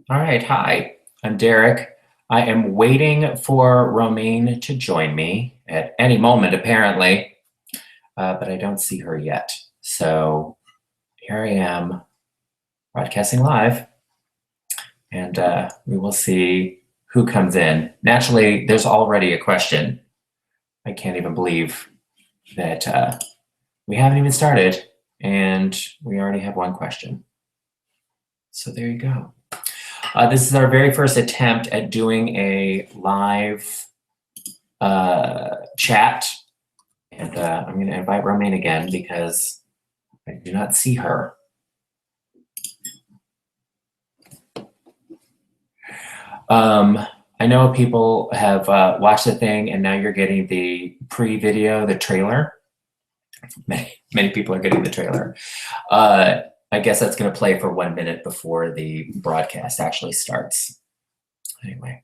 All right, hi, I'm Derek. I am waiting for Romaine to join me at any moment, apparently, but I don't see her yet. So here I am, broadcasting live, and we will see who comes in. Naturally, there's already a question. I can't even believe that we haven't even started, and we already have one question. So there you go. This is our very first attempt at doing a live chat. And I'm going to invite Romaine again because I do not see her. I know people have watched the thing and now you're getting the pre-video, the trailer. Many people are getting the trailer. I guess that's going to play for 1 minute before the broadcast actually starts. Anyway,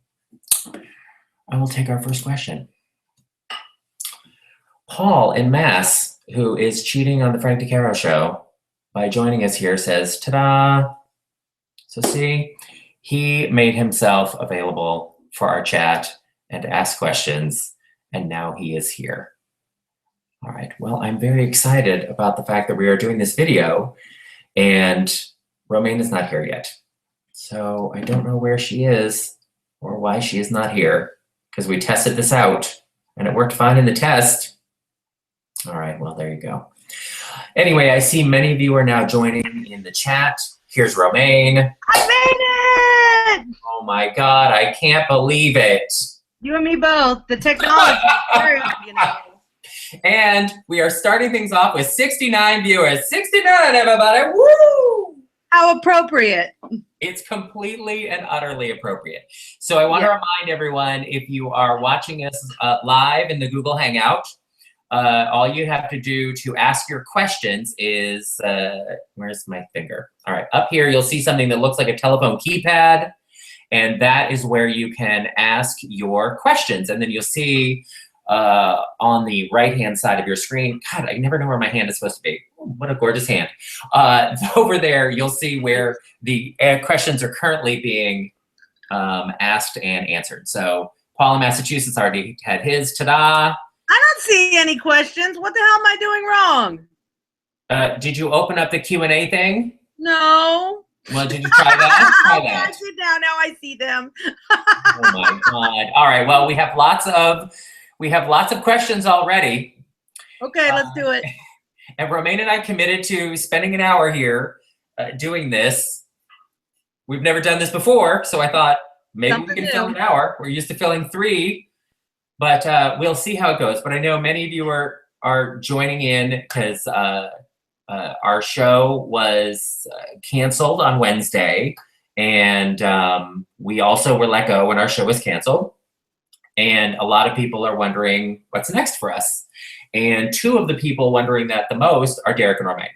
I will take our first question. Paul in Mass, who is cheating on the Frank DeCaro show by joining us here, says, ta-da. So see, he made himself available for our chat and ask questions, and now he is here. All right, well, I'm very excited about the fact that we are doing this video, and Romaine is not here yet. So I don't know where she is or why she is not here, because we tested this out and it worked fine in the test. All right, well, there you go. Anyway, I see many of you are now joining in the chat. Here's Romaine. I made it! Oh my God, I can't believe it. You and me both. The technology. And we are starting things off with 69 viewers. 69, everybody. Woo! How appropriate. It's completely and utterly appropriate. So I want to remind everyone, if you are watching us live in the Google Hangout, all you have to do to ask your questions is, where's my finger? All right, up here you'll see something that looks like a telephone keypad, and that is where you can ask your questions. And then you'll see on the right-hand side of your screen, God, I never know where my hand is supposed to be. What a gorgeous hand. Over there, you'll see where the questions are currently being asked and answered. So Paul in Massachusetts already had his, ta-da. I don't see any questions. What the hell am I doing wrong? Did you open up the Q&A thing? No. Well, did you try that? Try that. I did now. Now I see them. Oh my God. All right. Well, we have lots of questions already. Okay, let's do it. And Romaine and I committed to spending an hour here doing this. We've never done this before, so I thought maybe we can fill an hour. We're used to filling 3, but we'll see how it goes. But I know many of you are joining in because our show was canceled on Wednesday, and we also were let go when our show was canceled. And a lot of people are wondering what's next for us. And 2 of the people wondering that the most are Derek and Romaine.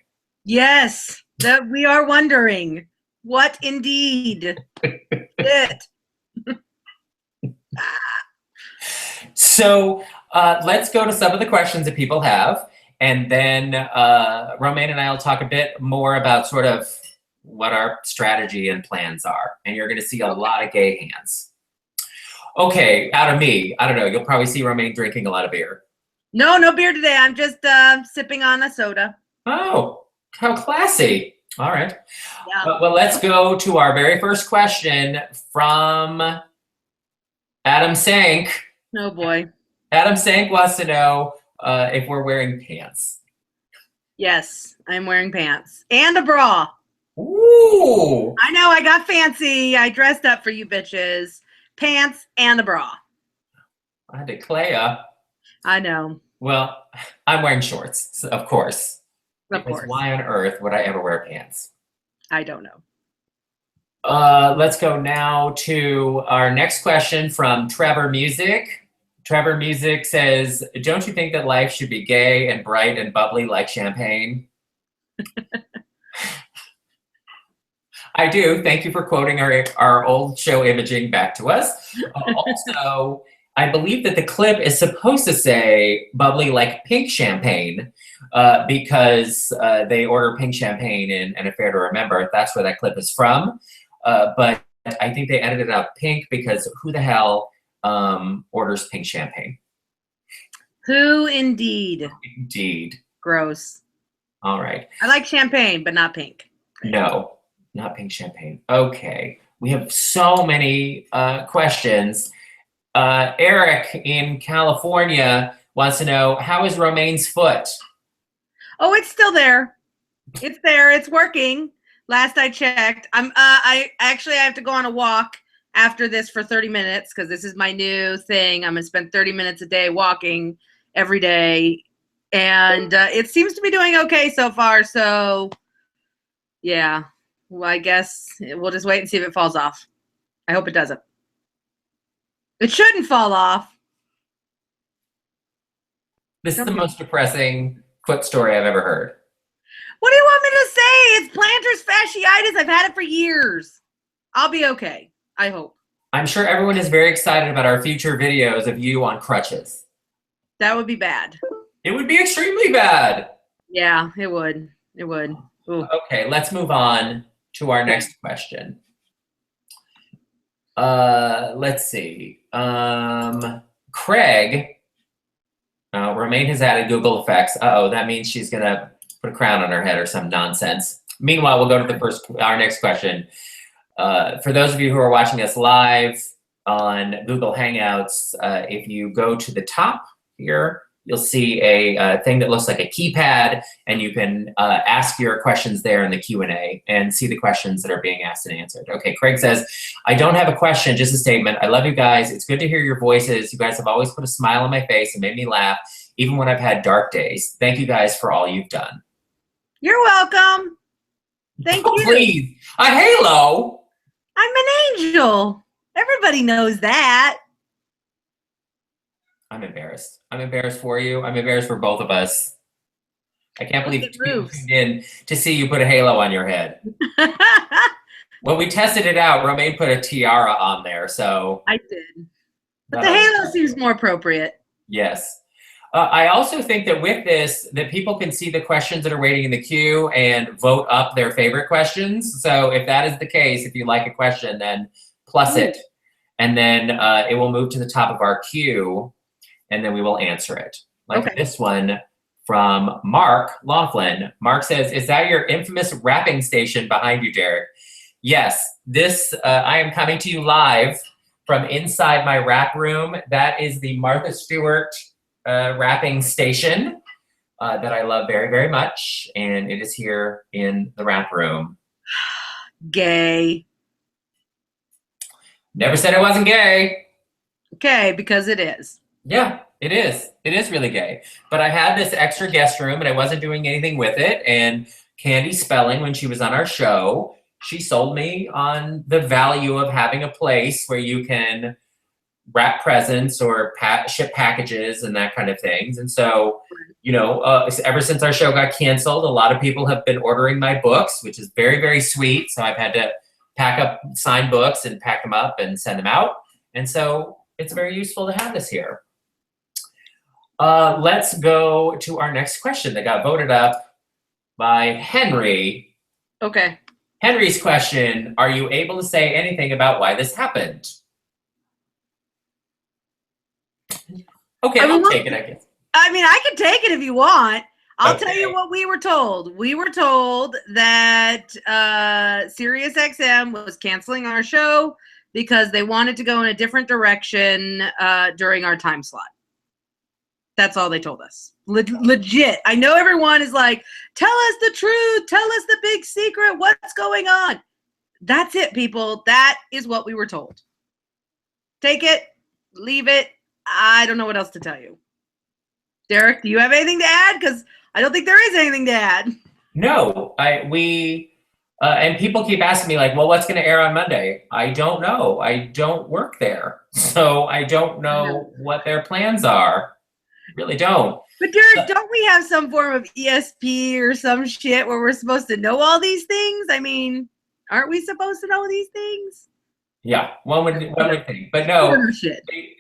Yes, that we are wondering. What indeed? It. So let's go to some of the questions that people have. And then Romaine and I will talk a bit more about sort of what our strategy and plans are. And you're going to see a lot of gay hands. Okay, out of me, I don't know. You'll probably see Romaine drinking a lot of beer. No beer today. I'm just sipping on a soda. Oh, how classy. All right. Yeah. Well, let's go to our very first question from Adam Sank. Oh, boy. Adam Sank wants to know if we're wearing pants. Yes, I'm wearing pants. And a bra. Ooh. I know, I got fancy. I dressed up for you bitches. Pants and a bra. I declare. I know. Well, I'm wearing shorts, of course. Of course. Why on earth would I ever wear pants? I don't know. Let's go now to our next question from Trevor Music. Trevor Music says, don't you think that life should be gay and bright and bubbly like champagne? I do. Thank you for quoting our old show imaging back to us. Also, I believe that the clip is supposed to say bubbly like pink champagne because they order pink champagne in An Affair to Remember. That's where that clip is from. But I think they edited out pink because who the hell orders pink champagne? Who indeed? Indeed. Gross. All right. I like champagne, but not pink. No, not pink champagne. Okay. We have so many questions. Eric in California wants to know, how is Romaine's foot? Oh, it's still there. It's there. It's working. Last I checked. I have to go on a walk after this for 30 minutes because this is my new thing. I'm gonna spend 30 minutes a day walking every day, and it seems to be doing okay so far. So, yeah. Well, I guess we'll just wait and see if it falls off. I hope it doesn't. It shouldn't fall off. This is the most depressing foot story I've ever heard. What do you want me to say? It's plantar fasciitis. I've had it for years. I'll be okay. I hope. I'm sure everyone is very excited about our future videos of you on crutches. That would be bad. It would be extremely bad. Yeah, it would. It would. Ooh. Okay, let's move on to our next question. Let's see. Craig, Romaine has added Google effects. Uh-oh, that means she's gonna put a crown on her head or some nonsense. Meanwhile, we'll go to our next question. For those of you who are watching us live on Google Hangouts, if you go to the top here, you'll see a thing that looks like a keypad, and you can ask your questions there in the Q&A and see the questions that are being asked and answered. Okay, Craig says, I don't have a question, just a statement. I love you guys. It's good to hear your voices. You guys have always put a smile on my face and made me laugh, even when I've had dark days. Thank you guys for all you've done. You're welcome. Thank you. Please, a halo. I'm an angel. Everybody knows that. I'm embarrassed. I'm embarrassed for you. I'm embarrassed for both of us. I can't believe you tuned in to see you put a halo on your head. When we tested it out, Romaine put a tiara on there, so. I did. But the halo seems more appropriate. Yes. I also think that with this, that people can see the questions that are waiting in the queue and vote up their favorite questions. So if that is the case, if you like a question, then plus it. And then it will move to the top of our queue, and then we will answer it. Like this one from Mark Laughlin. Mark says, is that your infamous rapping station behind you, Derek? Yes, this, I am coming to you live from inside my rap room. That is the Martha Stewart rapping station that I love very, very much. And it is here in the rap room. Gay. Never said it wasn't gay. Okay, because it is. Yeah, it is. It is really gay. But I had this extra guest room and I wasn't doing anything with it. And Candy Spelling, when she was on our show, she sold me on the value of having a place where you can wrap presents or ship packages and that kind of things. And so, you know, ever since our show got canceled, a lot of people have been ordering my books, which is very, very sweet. So I've had to pack up signed books and pack them up and send them out. And so it's very useful to have this here. Let's go to our next question that got voted up by Henry. Okay. Henry's question, are you able to say anything about why this happened? Okay, I'll take it, I guess. I mean, I can take it if you want. I'll tell you what we were told. We were told that SiriusXM was canceling our show because they wanted to go in a different direction during our time slot. That's all they told us. Legit. I know everyone is like, tell us the truth. Tell us the big secret. What's going on? That's it, people. That is what we were told. Take it. Leave it. I don't know what else to tell you. Derek, do you have anything to add? Because I don't think there is anything to add. No. And people keep asking me, like, well, what's going to air on Monday? I don't know. I don't work there. So I don't know what their plans are. Really don't. But Derek, don't we have some form of ESP or some shit where we're supposed to know all these things? I mean, aren't we supposed to know these things? Yeah, one would think, but no,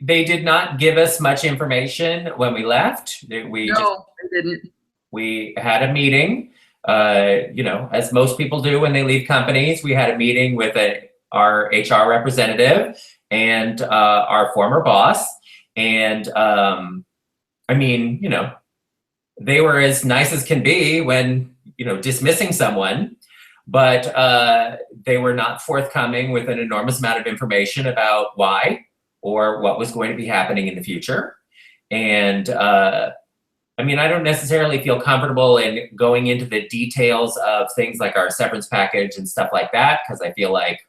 they did not give us much information when we left. They didn't. We had a meeting, as most people do when they leave companies. We had a meeting with our HR representative and our former boss, and they were as nice as can be when dismissing someone. But they were not forthcoming with an enormous amount of information about why or what was going to be happening in the future. And I don't necessarily feel comfortable in going into the details of things like our severance package and stuff like that, because I feel like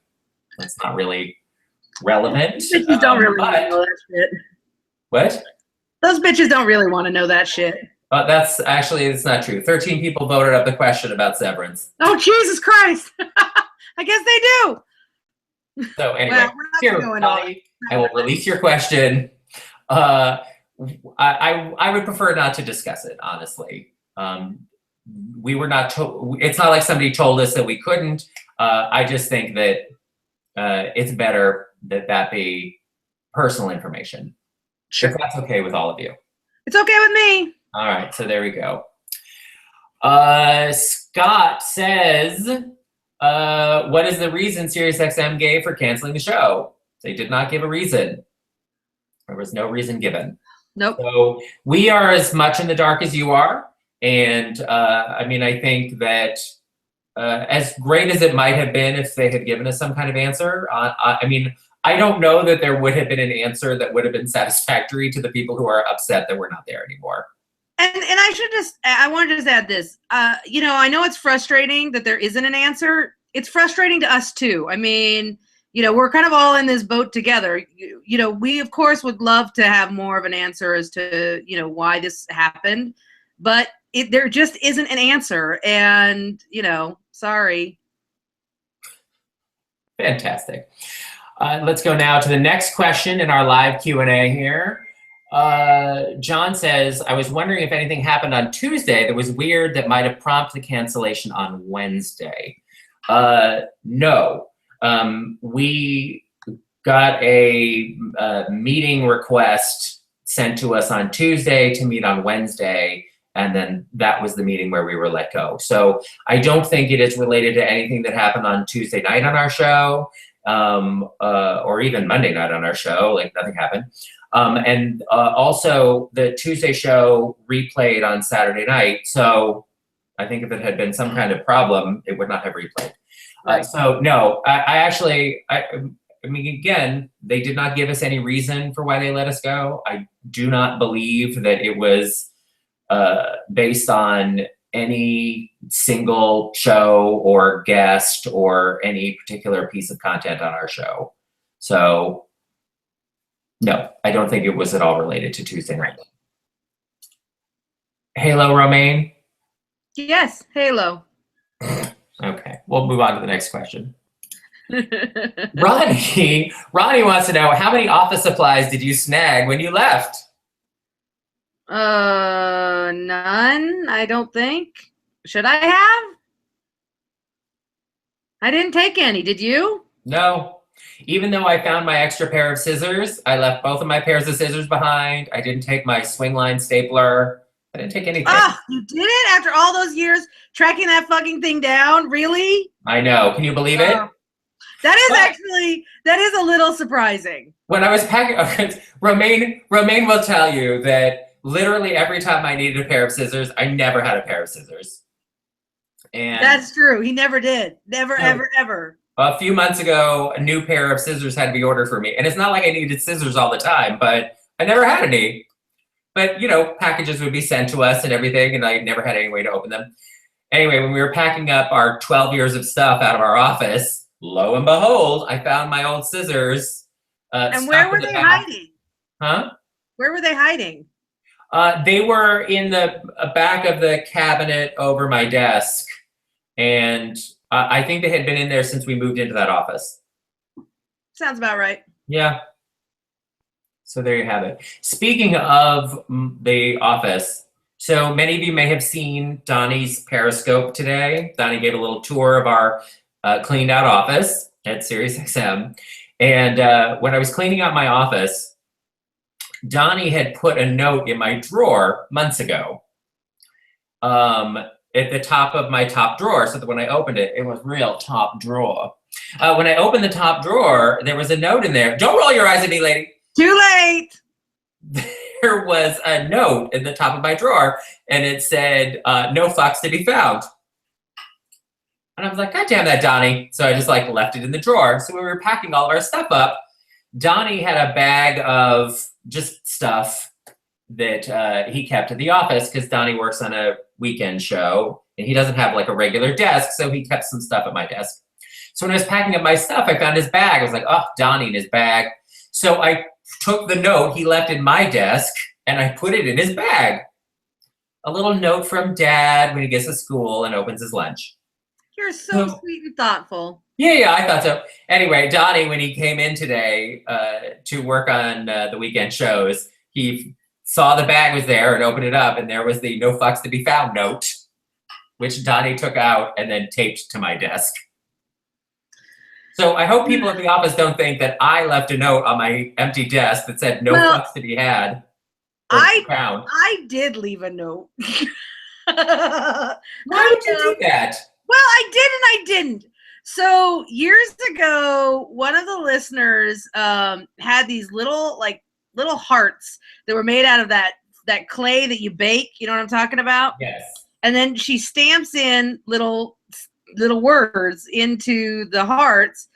that's not really relevant. Bitches don't really want to know that shit. What? Those bitches don't really want to know that shit. It's not true. 13 people voted up the question about severance. Oh, Jesus Christ. I guess they do. So anyway, I will release your question. I would prefer not to discuss it, honestly. We were not told, it's not like somebody told us that we couldn't. I just think that it's better that be personal information. Sure. If that's okay with all of you. It's okay with me. All right, so there we go. Scott says, what is the reason SiriusXM gave for canceling the show? They did not give a reason. There was no reason given. Nope. So we are as much in the dark as you are. And I think that as great as it might have been if they had given us some kind of answer, I don't know that there would have been an answer that would have been satisfactory to the people who are upset that we're not there anymore. And I want to just add this. I know it's frustrating that there isn't an answer. It's frustrating to us too. We're kind of all in this boat together. We of course would love to have more of an answer as to, why this happened, but there just isn't an answer. And, sorry. Fantastic. Let's go now to the next question in our live Q&A here. John says, I was wondering if anything happened on Tuesday that was weird that might have prompted the cancellation on Wednesday. No. We got a meeting request sent to us on Tuesday to meet on Wednesday, and then that was the meeting where we were let go. So I don't think it is related to anything that happened on Tuesday night on our show, or even Monday night on our show, like nothing happened. And also the Tuesday show replayed on Saturday night. So I think if it had been some kind of problem, it would not have replayed. So no, again, they did not give us any reason for why they let us go. I do not believe that it was based on any single show or guest or any particular piece of content on our show. So no, I don't think it was at all related to Tuesday night. Halo, Romaine? Yes, Halo. Okay, we'll move on to the next question. Ronnie wants to know, how many office supplies did you snag when you left? None, I don't think. Should I have? I didn't take any, did you? No. Even though I found my extra pair of scissors, I left both of my pairs of scissors behind. I didn't take my swing line stapler. I didn't take anything. Oh, you did it after all those years tracking that fucking thing down? Really? I know. Can you believe it? That is a little surprising. When I was packing, Romaine will tell you that literally every time I needed a pair of scissors, I never had a pair of scissors. And that's true. He never did. Never, ever, ever. A few months ago, a new pair of scissors had to be ordered for me. And it's not like I needed scissors all the time, but I never had any. But, packages would be sent to us and everything, and I never had any way to open them. Anyway, when we were packing up our 12 years of stuff out of our office, lo and behold, I found my old scissors. And where were they hiding? Huh? Where were they hiding? They were in the back of the cabinet over my desk. And I think they had been in there since we moved into that office. Sounds about right. Yeah. So there you have it. Speaking of the office, so many of you may have seen Donnie's Periscope today. Donnie gave a little tour of our cleaned out office at SiriusXM. And when I was cleaning out my office, Donnie had put a note in my drawer months ago at the top of my top drawer, so that when I opened it, it was real top drawer. When I opened the top drawer, there was a note in there. Don't roll your eyes at me, lady. Too late. There was a note in the top of my drawer, and it said, no fucks to be found. And I was like, God damn that, Donnie. So I just like left it in the drawer. So we were packing all of our stuff up. Donnie had a bag of just stuff that he kept at the office, because Donnie works on a weekend show and he doesn't have like a regular desk. So he kept some stuff at my desk. So when I was packing up my stuff, I found his bag. I was like, oh, Donnie in his bag. So I took the note he left in my desk and I put it in his bag. A little note from Dad when he gets to school and opens his lunch. You're so sweet and thoughtful. Yeah, I thought so. Anyway, Donnie, when he came in today to work on the weekend shows, he saw the bag was there and opened it up, and there was the no fucks to be found note, which Donnie took out and then taped to my desk. So I hope people at the office don't think that I left a note on my empty desk that said no fucks to be had. I did leave a note. Why would you do that? Well, I did and I didn't. So years ago, one of the listeners had these little hearts that were made out of that clay that you bake. You know what I'm talking about? Yes. And then she stamps in little words into the hearts.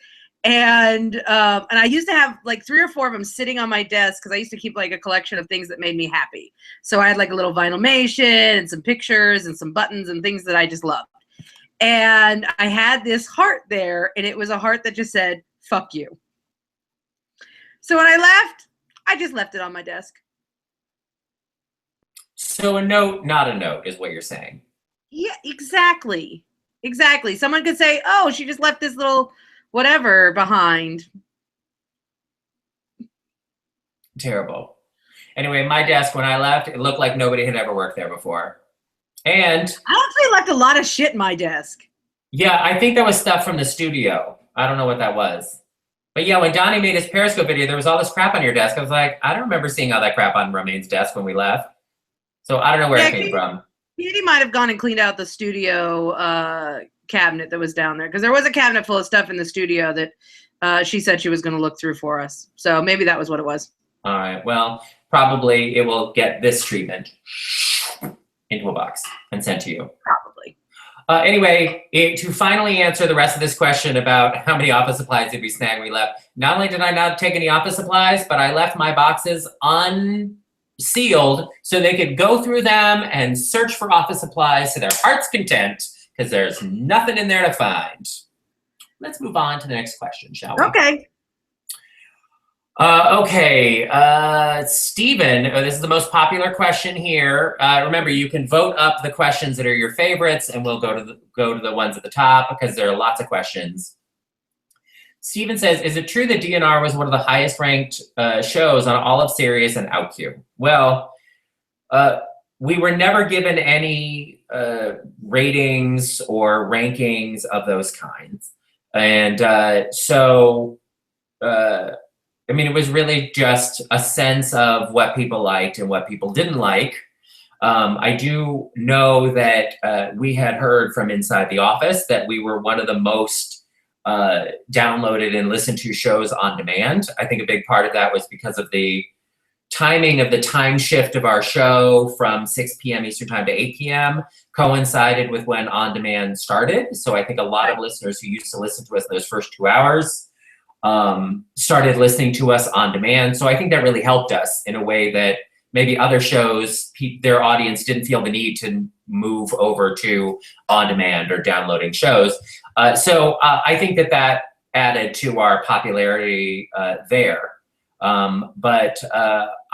And I used to have like 3 or 4 of them sitting on my desk, because I used to keep like a collection of things that made me happy. So I had like a little vinylmation and some pictures and some buttons and things that I just loved. And I had this heart there, and it was a heart that just said, fuck you. So when I left, I just left it on my desk. So a note, not a note, is what you're saying. Yeah, exactly. Exactly. Someone could say, oh, she just left this little whatever behind. Terrible. Anyway, my desk, when I left, it looked like nobody had ever worked there before. And I actually left a lot of shit in my desk. Yeah, I think that was stuff from the studio. I don't know what that was. But yeah, when Donnie made his Periscope video, there was all this crap on your desk. I was like, I don't remember seeing all that crap on Romaine's desk when we left. So I don't know where it came from. Katie might have gone and cleaned out the studio cabinet that was down there, because there was a cabinet full of stuff in the studio that she said she was going to look through for us. So maybe that was what it was. All right. Well, probably it will get this treatment into a box and sent to you. Probably. Anyway, to finally answer the rest of this question about how many office supplies did we snag when we left, not only did I not take any office supplies, but I left my boxes unsealed so they could go through them and search for office supplies to their heart's content, because there's nothing in there to find. Let's move on to the next question, shall we? Okay. Stephen, this is the most popular question here. Remember, you can vote up the questions that are your favorites, and we'll go to the ones at the top, because there are lots of questions. Stephen says, is it true that DNR was one of the highest ranked shows on all of Sirius and OutQ? Well, we were never given any ratings or rankings of those kinds. And I mean, it was really just a sense of what people liked and what people didn't like. I do know that we had heard from inside the office that we were one of the most downloaded and listened to shows on demand. I think a big part of that was because of the timing of the time shift of our show from 6 p.m. Eastern time to 8 p.m. coincided with when on demand started. So I think a lot of listeners who used to listen to us those first 2 hours started listening to us on demand. So I think that really helped us in a way that maybe other shows, their audience didn't feel the need to move over to on demand or downloading shows. So I think that added to our popularity there. But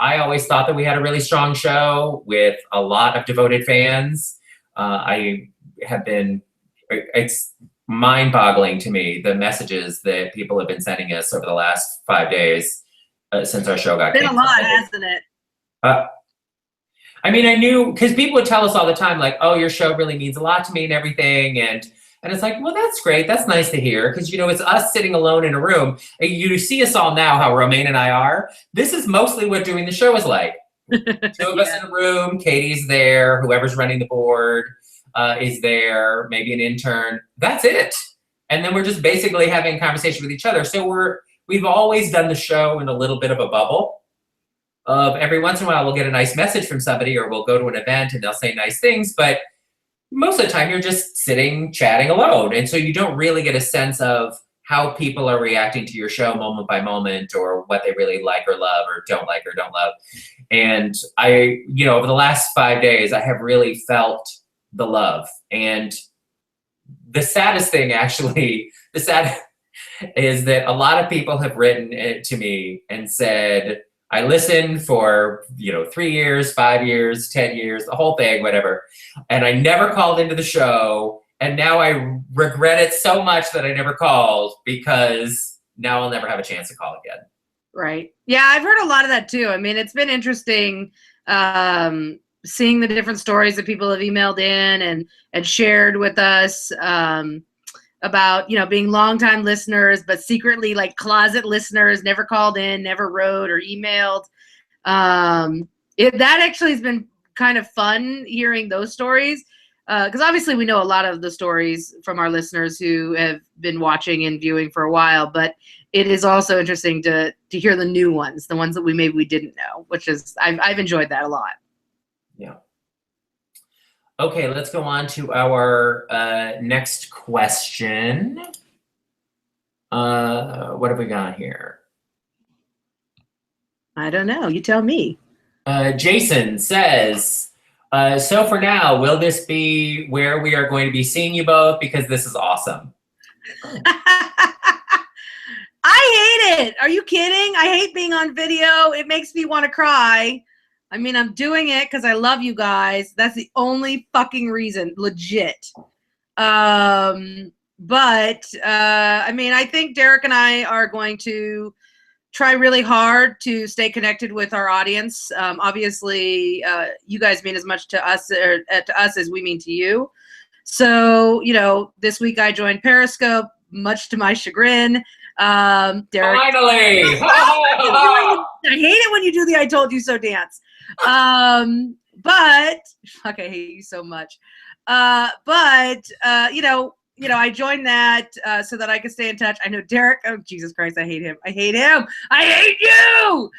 I always thought that we had a really strong show with a lot of devoted fans. It's mind-boggling to me, the messages that people have been sending us over the last 5 days since our show got canceled. It's been a lot, hasn't it? I mean, I knew, because people would tell us all the time, like, oh, your show really means a lot to me and everything. And And it's like, well, that's great. That's nice to hear. Because, it's us sitting alone in a room. You see us all now, how Romaine and I are. This is mostly what doing the show is like. Two of us in a room. Katie's there. Whoever's running the board is there. Maybe an intern. That's it. And then we're just basically having a conversation with each other. So we've always done the show in a little bit of a bubble. Of every once in a while, we'll get a nice message from somebody, or we'll go to an event and they'll say nice things. But most of the time, you're just sitting, chatting alone. And so you don't really get a sense of how people are reacting to your show moment by moment, or what they really like or love, or don't like or don't love. And I, over the last 5 days, I have really felt the love. And the saddest thing, actually, is that a lot of people have written it to me and said, I listened for, 3 years, 5 years, 10 years, the whole thing, whatever. And I never called into the show. And now I regret it so much that I never called, because now I'll never have a chance to call again. Right. Yeah, I've heard a lot of that too. I mean, it's been interesting seeing the different stories that people have emailed in and shared with us about, being longtime listeners, but secretly like closet listeners, never called in, never wrote or emailed. That actually has been kind of fun hearing those stories. Because obviously we know a lot of the stories from our listeners who have been watching and viewing for a while, but it is also interesting to hear the new ones, the ones that we didn't know, which is, I've enjoyed that a lot. Yeah. Okay, let's go on to our next question. What have we got here? I don't know. You tell me. Jason says, so for now, will this be where we are going to be seeing you both? Because this is awesome. I hate it. Are you kidding? I hate being on video. It makes me want to cry. I mean, I'm doing it because I love you guys. That's the only fucking reason. Legit. I mean, I think Derek and I are going to try really hard to stay connected with our audience. Obviously, you guys mean as much to us as we mean to you. So, this week I joined Periscope, much to my chagrin. Derek, finally! I hate it when you do the "I told you so" dance. But fuck, I hate you so much. I joined that so that I could stay in touch. I know Derek. Oh, Jesus Christ, I hate him. I hate him. I hate you.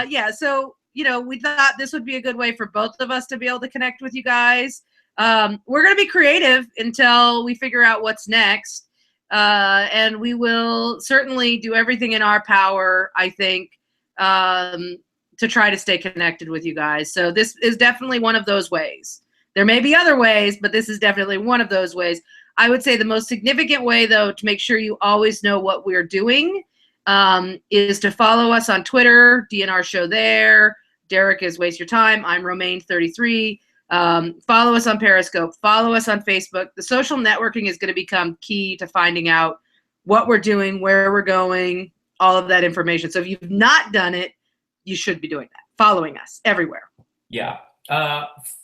Yeah. So we thought this would be a good way for both of us to be able to connect with you guys. We're gonna be creative until we figure out what's next, and we will certainly do everything in our power, I think, to try to stay connected with you guys. So this is definitely one of those ways. There may be other ways, but this is definitely one of those ways. I would say the most significant way, though, to make sure you always know what we're doing is to follow us on Twitter, DNR Show there. Derek is Waste Your Time. I'm Romaine33. Follow us on Periscope. Follow us on Facebook. The social networking is going to become key to finding out what we're doing, where we're going, all of that information. So if you've not done it, you should be doing that. Following us everywhere. Yeah.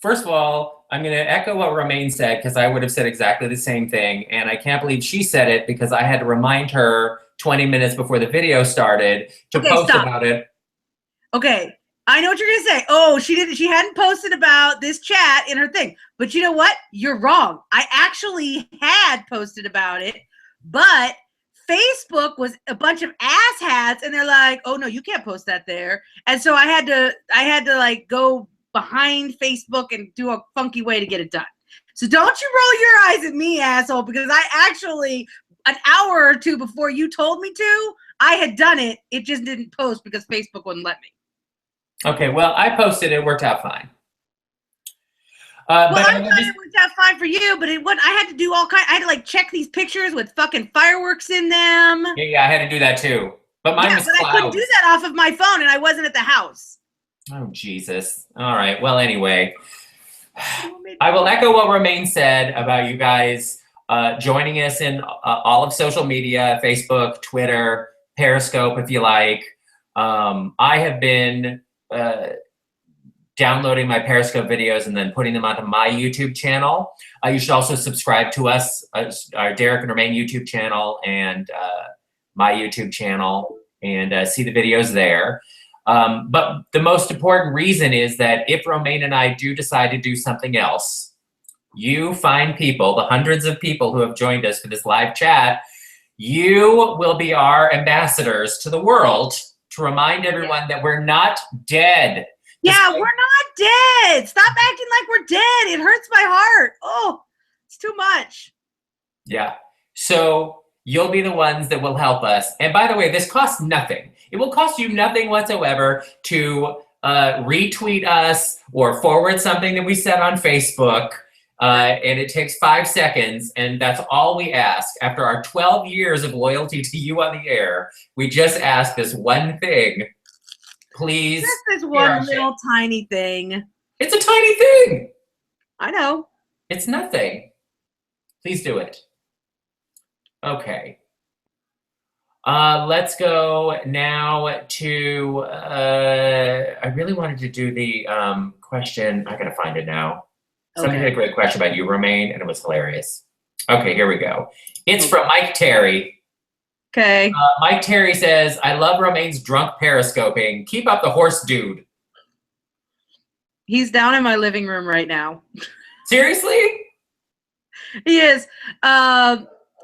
First of all, I'm going to echo what Romaine said, because I would have said exactly the same thing. And I can't believe she said it, because I had to remind her 20 minutes before the video started to post about it. Okay. I know what you're going to say. Oh, she hadn't posted about this chat in her thing. But you know what? You're wrong. I actually had posted about it, but Facebook was a bunch of asshats, and they're like, "Oh no, you can't post that there." And so I had to like go behind Facebook and do a funky way to get it done. So don't you roll your eyes at me, asshole, because I actually, an hour or two before you told me to, I had done it. It just didn't post because Facebook wouldn't let me. Okay, well, I posted it. Worked out fine. I thought it worked out fine for you, but it wouldn't. I had to do all kinds. I had to like check these pictures with fucking fireworks in them. Yeah, I had to do that too. But mine was clouds. I couldn't do that off of my phone, and I wasn't at the house. Oh, Jesus. All right. Well, anyway, I will echo what Romaine said about you guys joining us in all of social media, Facebook, Twitter, Periscope, if you like. I have been downloading my Periscope videos and then putting them onto my YouTube channel. You should also subscribe to us, our Derek and Romaine YouTube channel and my YouTube channel, and see the videos there. But the most important reason is that if Romaine and I do decide to do something else, you find people, the hundreds of people who have joined us for this live chat, you will be our ambassadors to the world to remind everyone that we're not dead. Yeah, we're not dead. Stop acting like we're dead. It hurts my heart. Oh, it's too much. Yeah. So you'll be the ones that will help us. And by the way, this costs nothing. It will cost you nothing whatsoever to retweet us or forward something that we said on Facebook. And it takes 5 seconds, and that's all we ask. After our 12 years of loyalty to you on the air, we just ask this one thing. Please. Just this one little tiny thing. It's a tiny thing. I know. It's nothing. Please do it. Okay. Let's go now to, I really wanted to do the question. I gotta find it now. Somebody had a great question about you, Romaine, and it was hilarious. Okay, here we go. It's from Mike Terry. Okay. Mike Terry says, I love Romaine's drunk periscoping. Keep up the horse dude. He's down in my living room right now. Seriously? He is.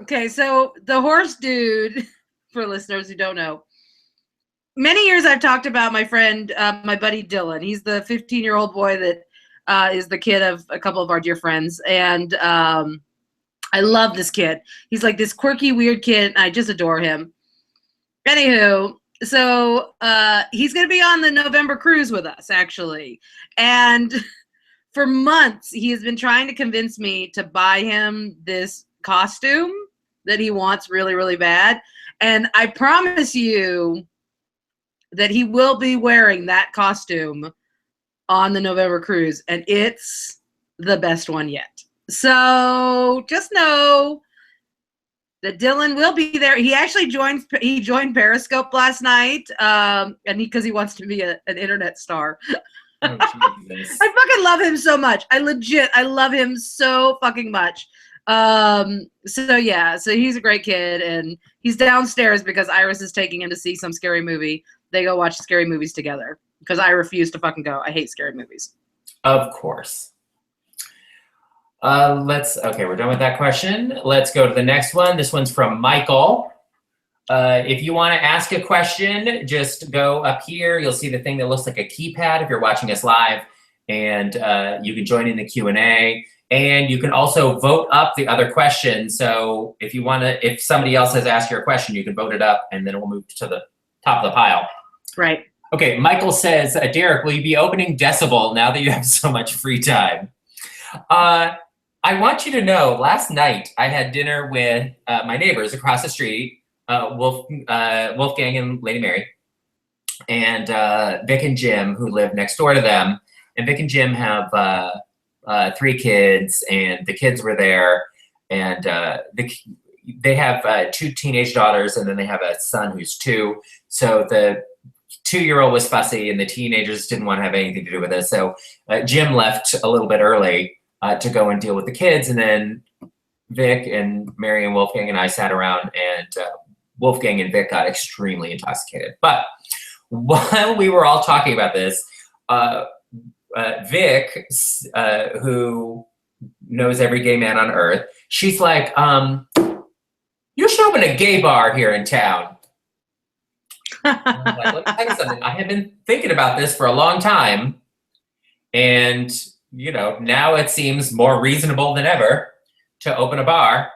Okay, so the horse dude, for listeners who don't know, many years I've talked about my friend, my buddy Dylan. He's the 15-year-old boy that is the kid of a couple of our dear friends. And I love this kid. He's like this quirky, weird kid. And I just adore him. Anywho, so he's going to be on the November cruise with us, actually. And for months, he has been trying to convince me to buy him this costume that he wants really, really bad. And I promise you that he will be wearing that costume on the November cruise. And it's the best one yet. So just know that Dylan will be there. He actually joined Periscope last night, and because he wants to be an internet star. Oh, I fucking love him so much. I love him so fucking much. So yeah, so he's a great kid, and he's downstairs because Iris is taking him to see some scary movie. They go watch scary movies together because I refuse to fucking go. I hate scary movies. Of course. Okay, we're done with that question. Let's go to the next one. This one's from Michael. If you want to ask a question, just go up here. You'll see the thing that looks like a keypad if you're watching us live, and you can join in the Q&A. And you can also vote up the other question. So if you want to, if somebody else has asked your question, you can vote it up, and then we'll move to the top of the pile. Right. Okay, Michael says, Derek, will you be opening Decibel now that you have so much free time? I want you to know, last night I had dinner with my neighbors across the street, Wolfgang and Lady Mary, and Vic and Jim, who live next door to them. And Vic and Jim have 3 kids, and the kids were there, and they have 2 teenage daughters, and then they have a son who's 2. So the 2-year-old was fussy, and the teenagers didn't want to have anything to do with it. So Jim left a little bit early to go and deal with the kids, and then Vic and Mary and Wolfgang and I sat around, and Wolfgang and Vic got extremely intoxicated. But while we were all talking about this, Vic, who knows every gay man on earth, she's like, you should open a gay bar here in town. I'm like, let me tell you something. I have been thinking about this for a long time, and you know, now it seems more reasonable than ever to open a bar,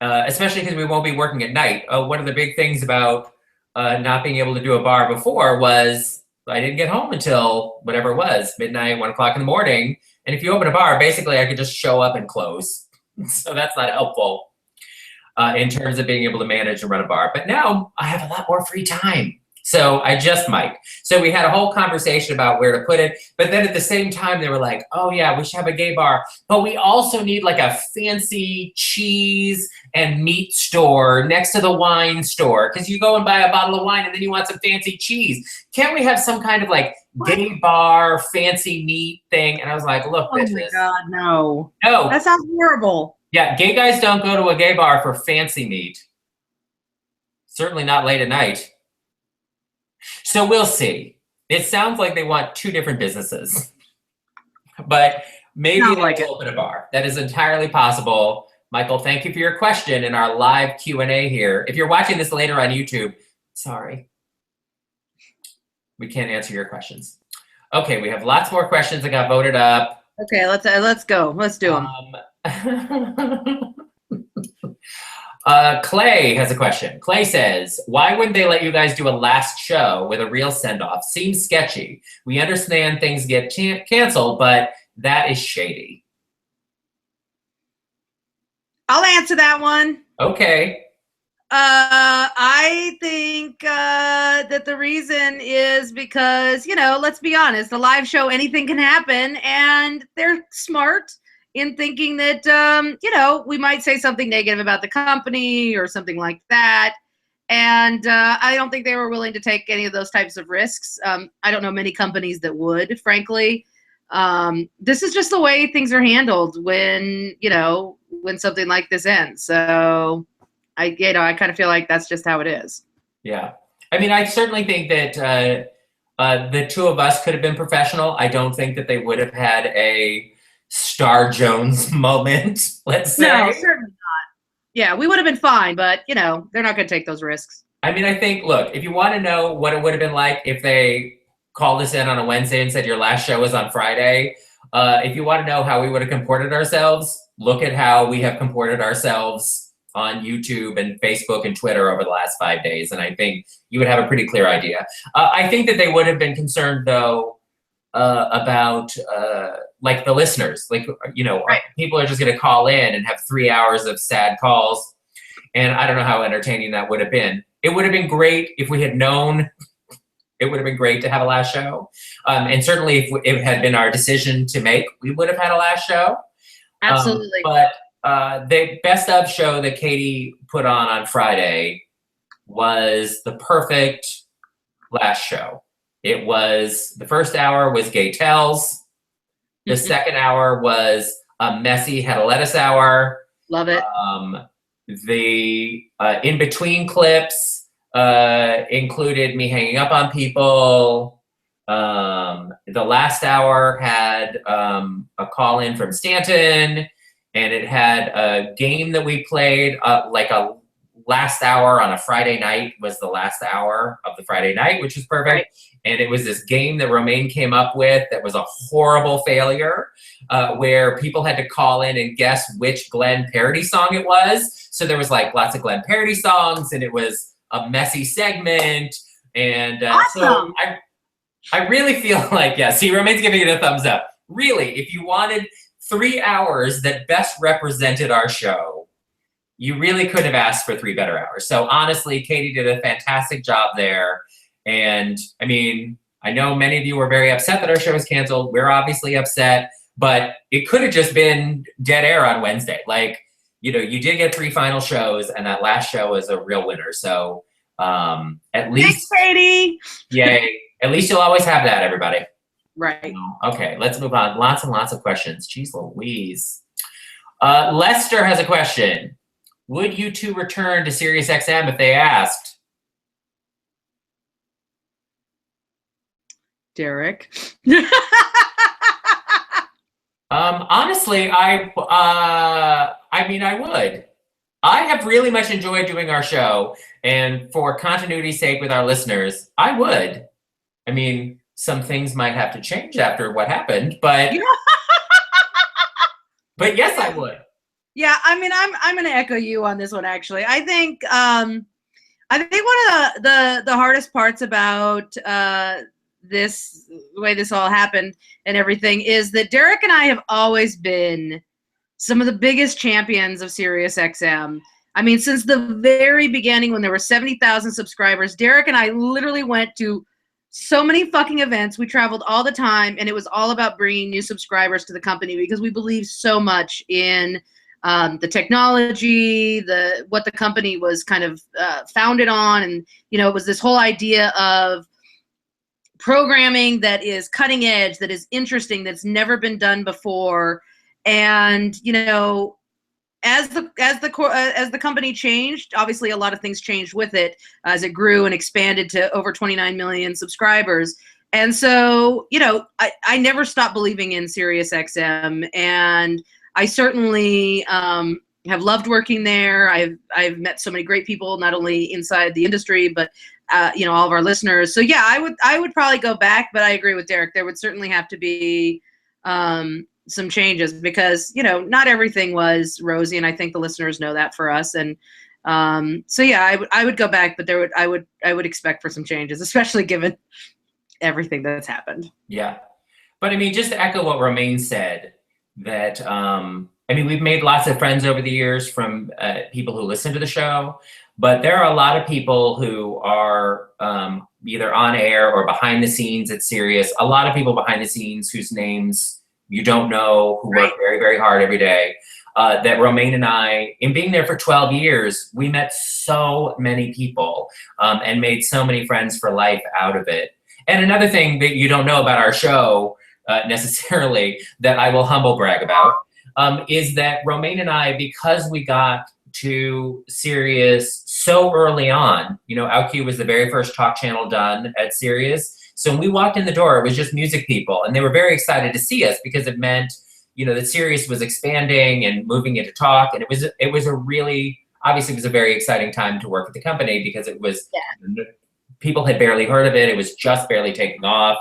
especially because we won't be working at night. One of the big things about not being able to do a bar before was I didn't get home until whatever it was, midnight, 1 o'clock in the morning. And if you open a bar, basically I could just show up and close. So that's not helpful in terms of being able to manage and run a bar. But now I have a lot more free time. So I just might. So we had a whole conversation about where to put it. But then at the same time, they were like, oh yeah, we should have a gay bar. But we also need like a fancy cheese and meat store next to the wine store. Because you go and buy a bottle of wine and then you want some fancy cheese. Can't we have some kind of like gay bar, fancy meat thing. And I was like, look, bitches. Oh my God, no. No. That sounds horrible. Yeah, gay guys don't go to a gay bar for fancy meat. Certainly not late at night. So we'll see. It sounds like they want two different businesses. But maybe they'll open a bar. That is entirely possible. Michael, thank you for your question in our live Q&A here. If you're watching this later on YouTube, sorry. We can't answer your questions. Okay, we have lots more questions that got voted up. Okay, let's go. Let's do them. Clay has a question. Clay says, why wouldn't they let you guys do a last show with a real send-off? Seems sketchy. We understand things get canceled, but that is shady. I'll answer that one. Okay. I think that the reason is because, let's be honest, a live show, anything can happen, and they're smart in thinking that, we might say something negative about the company or something like that. And I don't think they were willing to take any of those types of risks. I don't know many companies that would, frankly. This is just the way things are handled when something like this ends. So I kind of feel like that's just how it is. Yeah. I mean, I certainly think that the two of us could have been professional. I don't think that they would have had a Star Jones moment, let's say. No, certainly not. Yeah, we would have been fine, but, they're not going to take those risks. I mean, I think, look, if you want to know what it would have been like if they called us in on a Wednesday and said your last show was on Friday, if you want to know how we would have comported ourselves, look at how we have comported ourselves on YouTube and Facebook and Twitter over the last 5 days. And I think you would have a pretty clear idea. I think that they would have been concerned, though, about like the listeners. Like, right. People are just going to call in and have 3 hours of sad calls. And I don't know how entertaining that would have been. It would have been great if we had known. It would have been great to have a last show. And certainly if it had been our decision to make, we would have had a last show. Absolutely. But the best of show that Katie put on Friday was the perfect last show. It was, the first hour was Gay Tells. The second hour was a messy head of lettuce hour. Love it. The in-between clips included me hanging up on people. The last hour had a call in from Stanton, and it had a game that we played, like a last hour on a Friday night was the last hour of the Friday night, which is perfect. Right. And it was this game that Romaine came up with that was a horrible failure, where people had to call in and guess which Glenn parody song it was. So there was like lots of Glenn parody songs, and it was a messy segment. And awesome. So I really feel like, yeah, see, Romaine's giving it a thumbs up. Really, if you wanted 3 hours that best represented our show, you really could have asked for 3 better hours. So honestly, Katie did a fantastic job there. And I mean, I know many of you were very upset that our show was canceled. We're obviously upset, but it could have just been dead air on Wednesday. Like, you did get 3 final shows, and that last show was a real winner. So at least, thanks, Katie. Yay. At least you'll always have that, everybody. Right. Okay, let's move on. Lots and lots of questions. Jeez Louise. Lester has a question. Would you two return to SiriusXM if they asked? Derek. Honestly, I mean, I would. I have really much enjoyed doing our show, and for continuity's sake with our listeners, I would. I mean, some things might have to change after what happened, but but yes, I would. Yeah, I mean, I'm going to echo you on this one. Actually, I think one of the hardest parts about this, the way this all happened and everything, is that Derek and I have always been some of the biggest champions of SiriusXM. I mean, since the very beginning, when there were 70,000 subscribers, Derek and I literally went to so many fucking events. We traveled all the time, and it was all about bringing new subscribers to the company because we believe so much in the technology, what the company was kind of founded on. And, it was this whole idea of programming that is cutting edge, that is interesting, that's never been done before. And, you know, as the company changed, obviously a lot of things changed with it as it grew and expanded to over 29 million subscribers. And so, you know, I never stopped believing in SiriusXM, and I certainly have loved working there. I've met so many great people, not only inside the industry, but you know, all of our listeners. So yeah, I would probably go back, but I agree with Derek. There would certainly have to be some changes, because, you know, not everything was rosy, and I think the listeners know that for us. And so yeah, I would go back, but I would expect for some changes, especially given everything that's happened. Yeah. But I mean, just to echo what Romaine said, that I mean, we've made lots of friends over the years from people who listen to the show, but there are a lot of people who are either on air or behind the scenes at Sirius. A lot of people behind the scenes whose names you don't know, who work very, very hard every day. That Romaine and I, in being there for 12 years, we met so many people and made so many friends for life out of it. And another thing that you don't know about our show necessarily, that I will humble brag about, is that Romaine and I, because we got to Sirius so early on, you know, OutQ was the very first talk channel done at Sirius. So when we walked in the door, it was just music people, and they were very excited to see us, because it meant, you know, that Sirius was expanding and moving into talk. And it was a really, obviously it was a very exciting time to work at the company, because it was, people had barely heard of it. It was just barely taking off.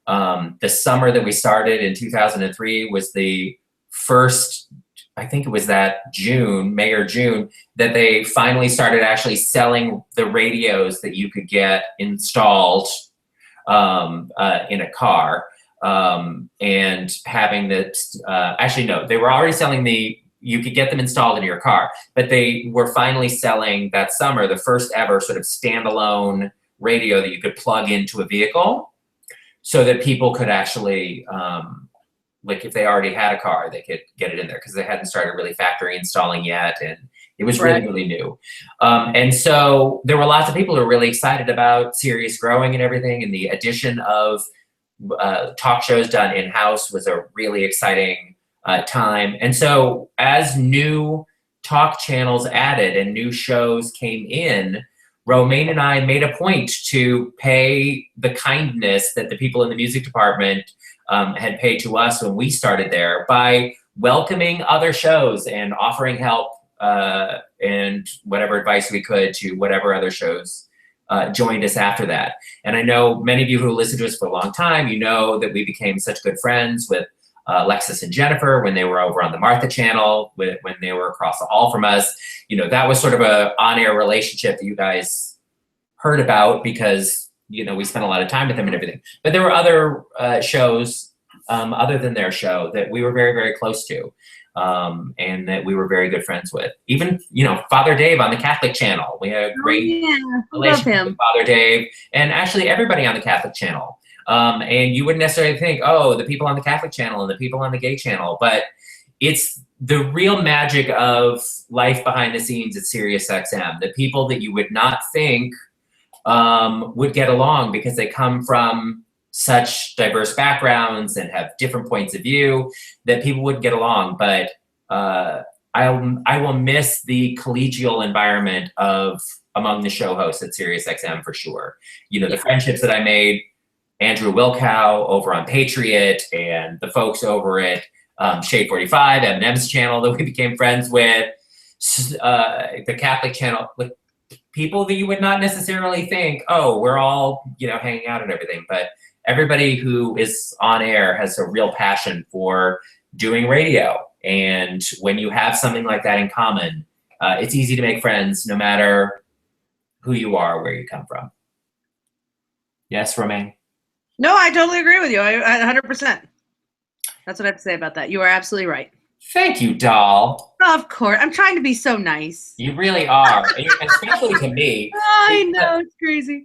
The summer that we started in 2003 was the first, I think it was that May or June, that they finally started actually selling the radios that you could get installed in a car, and having this, actually no, they were already selling you could get them installed in your car, but they were finally selling that summer the first ever sort of standalone radio that you could plug into a vehicle, so that people could actually, like if they already had a car, they could get it in there, because they hadn't started really factory installing yet, and it was really, really new. And so there were lots of people who were really excited about Sirius growing and everything, and the addition of talk shows done in-house was a really exciting time. And so as new talk channels added and new shows came in, Romaine and I made a point to pay the kindness that the people in the music department had paid to us when we started there, by welcoming other shows and offering help and whatever advice we could to whatever other shows joined us after that. And I know many of you who listened to us for a long time, you know that we became such good friends with Alexis and Jennifer when they were over on the Martha channel, when they were across the hall from us. You know, that was sort of a on-air relationship that you guys heard about, because, you know, we spent a lot of time with them and everything. But there were other shows other than their show that we were very, very close to, and that we were very good friends with. Even, you know, Father Dave on the Catholic channel. We had a great relationship with Father Dave, and actually everybody on the Catholic channel. And you wouldn't necessarily think, oh, the people on the Catholic channel and the people on the gay channel, but it's the real magic of life behind the scenes at SiriusXM. The people that you would not think would get along, because they come from such diverse backgrounds and have different points of view, that people would get along. But I will miss the collegial environment among the show hosts at SiriusXM for sure. You know, the friendships that I made, Andrew Wilkow over on Patriot, and the folks over at Shade 45, Eminem's channel that we became friends with, the Catholic channel, with people that you would not necessarily think, oh, we're all, you know, hanging out and everything. But everybody who is on air has a real passion for doing radio. And when you have something like that in common, it's easy to make friends no matter who you are, where you come from. Yes, Romaine? No, I totally agree with you. I 100%. That's what I have to say about that. You are absolutely right. Thank you, doll. Of course. I'm trying to be so nice. You really are, especially to me. I know, it's crazy.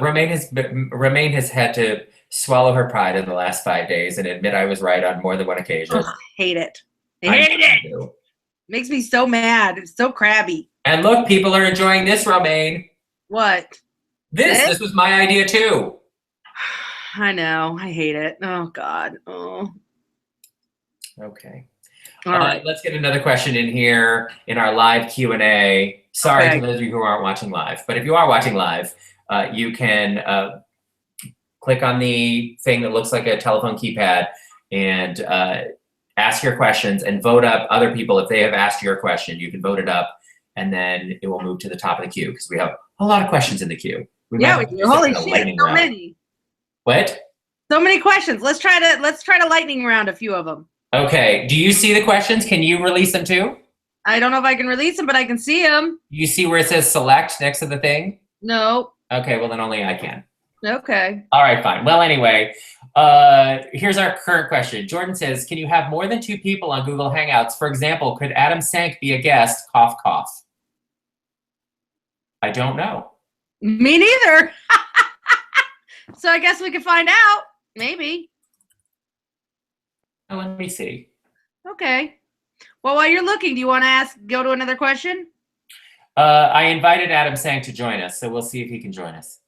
Romaine has had to swallow her pride in the last 5 days and admit I was right on more than one occasion. I hate it. I hate it. Makes me so mad. It's so crabby. And look, people are enjoying this, Romaine. What? This was my idea too. I know. I hate it. Oh God. Oh. Okay. All right. Let's get another question in here in our live Q&A. Sorry to those of you who aren't watching live, but if you are watching live, you can click on the thing that looks like a telephone keypad and ask your questions and vote up other people. If they have asked your question, you can vote it up, and then it will move to the top of the queue because we have a lot of questions in the queue. We do. Holy shit, so many. What? So many questions. Let's try to lightning round a few of them. Okay. Do you see the questions? Can you release them too? I don't know if I can release them, but I can see them. You see where it says select next to the thing? No. Okay, well then only I can. Okay. All right, fine. Well, anyway, here's our current question. Jordan says, can you have more than 2 people on Google Hangouts? For example, could Adam Sank be a guest? Cough, cough. I don't know. Me neither. So I guess we can find out. Maybe. Oh, let me see. Okay. Well, while you're looking, do you want to go to another question? I invited Adam Sank to join us, so we'll see if he can join us.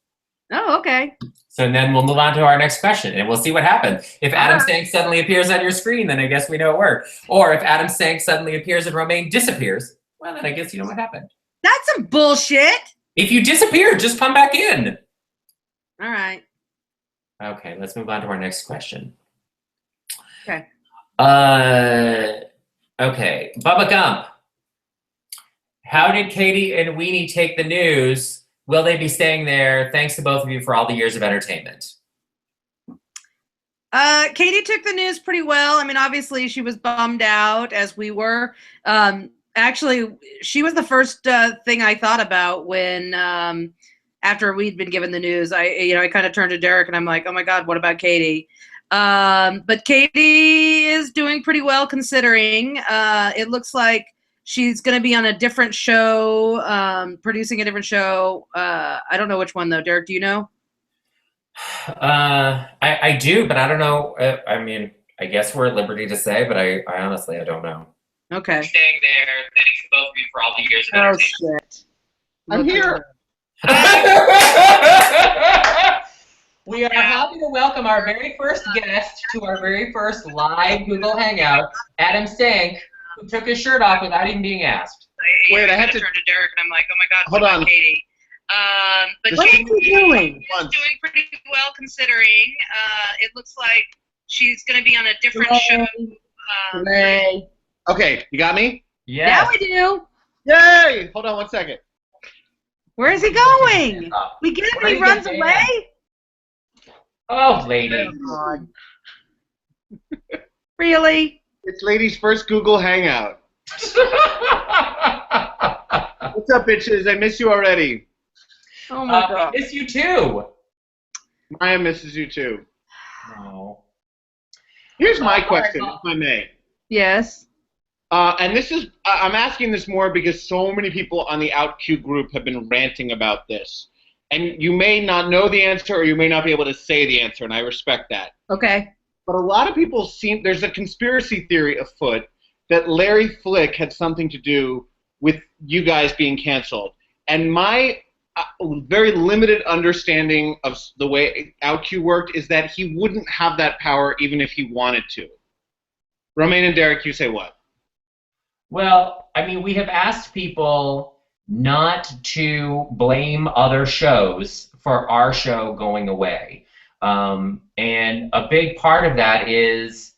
Oh, okay. So then we'll move on to our next question, and we'll see what happens. If Adam Sank suddenly appears on your screen, then I guess we know it worked. Or if Adam Sank suddenly appears and Romaine disappears, well, then I guess you know what happened. That's some bullshit. If you disappear, just come back in. All right. Okay, let's move on to our next question. Okay. Okay, Bubba Gump. How did Katie and Weenie take the news? Will they be staying there? Thanks to both of you for all the years of entertainment. Katie took the news pretty well. I mean, obviously she was bummed out, as we were. Actually, she was the first thing I thought about when after we'd been given the news. I kind of turned to Derek and I'm like, oh my God, what about Katie? But Katie is doing pretty well considering. It looks like she's going to be on a different show, producing a different show. I don't know which one though. Derek, do you know? I do, but I don't know. I mean, I guess we're at liberty to say, but I honestly, I don't know. Okay. Staying there. Thanks to both of you for all the years of entertainment. Shit. I'm here. We are happy to welcome our very first guest to our very first live Google Hangout, Adam Sank, who took his shirt off without even being asked. Wait, I had to turn to Derek and I'm like, oh my God, hold on. Katie. But What she's are you doing? doing pretty well considering. It looks like she's going to be on a different show. Okay, you got me? Yes. Yeah, we do. Yay! Hold on one second. Where is he going? We get it, he runs away? Oh, lady. Really? It's Lady's first Google Hangout. What's up, bitches? I miss you already. Oh my God. We miss you too. Maya misses you too. No. Here's my question, if I may. Yes. And this is, I'm asking this more because so many people on the OutQ group have been ranting about this. And you may not know the answer or you may not be able to say the answer, and I respect that. Okay. But a lot of people there's a conspiracy theory afoot that Larry Flick had something to do with you guys being canceled. And my very limited understanding of the way OutQ worked is that he wouldn't have that power even if he wanted to. Romaine and Derek, you say what? Well, I mean, we have asked people not to blame other shows for our show going away. And a big part of that is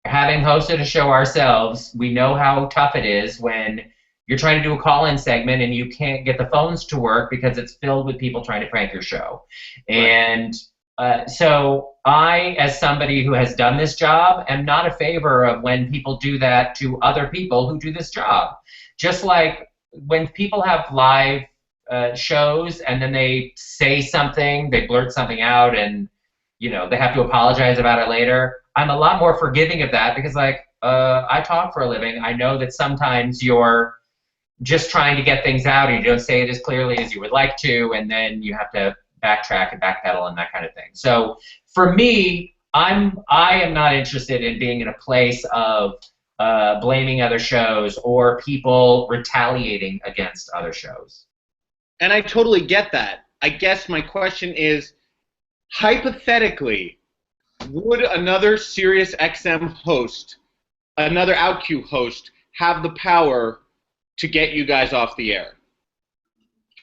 having hosted a show ourselves, we know how tough it is when you're trying to do a call-in segment and you can't get the phones to work because it's filled with people trying to prank your show. Right. And so I, as somebody who has done this job, am not a favor of when people do that to other people who do this job. Just like when people have live shows and then they say something, they blurt something out and they have to apologize about it later, I'm a lot more forgiving of that because I talk for a living. I know that sometimes you're just trying to get things out and you don't say it as clearly as you would like to, and then you have to backtrack and backpedal and that kind of thing. So for me, I am not interested in being in a place of blaming other shows or people retaliating against other shows. And I totally get that. I guess my question is, hypothetically, would another SiriusXM host, another OutQ host, have the power to get you guys off the air?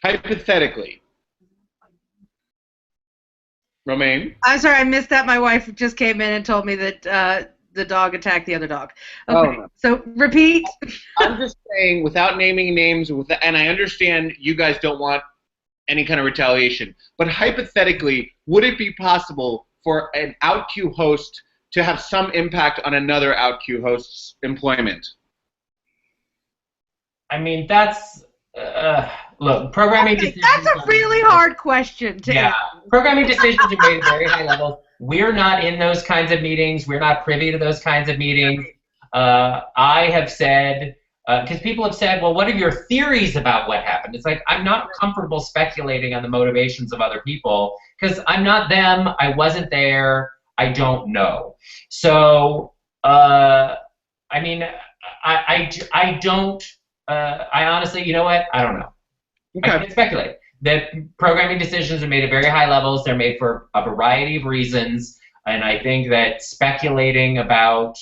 Hypothetically. Romaine? I'm sorry, I missed that. My wife just came in and told me that the dog attacked the other dog. Okay, Oh, no. so repeat. I'm just saying, without naming names, and I understand you guys don't want any kind of retaliation, but hypothetically, would it be possible for an OutQ host to have some impact on another OutQ host's employment? I mean, that's look, programming Okay, decisions. that's a really hard question to answer. Programming decisions are made at very high levels. We're not in those kinds of meetings. We're not privy to those kinds of meetings. I have said, because people have said, well, what are your theories about what happened? It's like, I'm not comfortable speculating on the motivations of other people because I'm not them. I wasn't there. I don't know. So, I mean, I don't. I honestly, you know what? I don't know. Okay. I can't speculate. The programming decisions are made at very high levels. They're made for a variety of reasons, and I think that speculating about,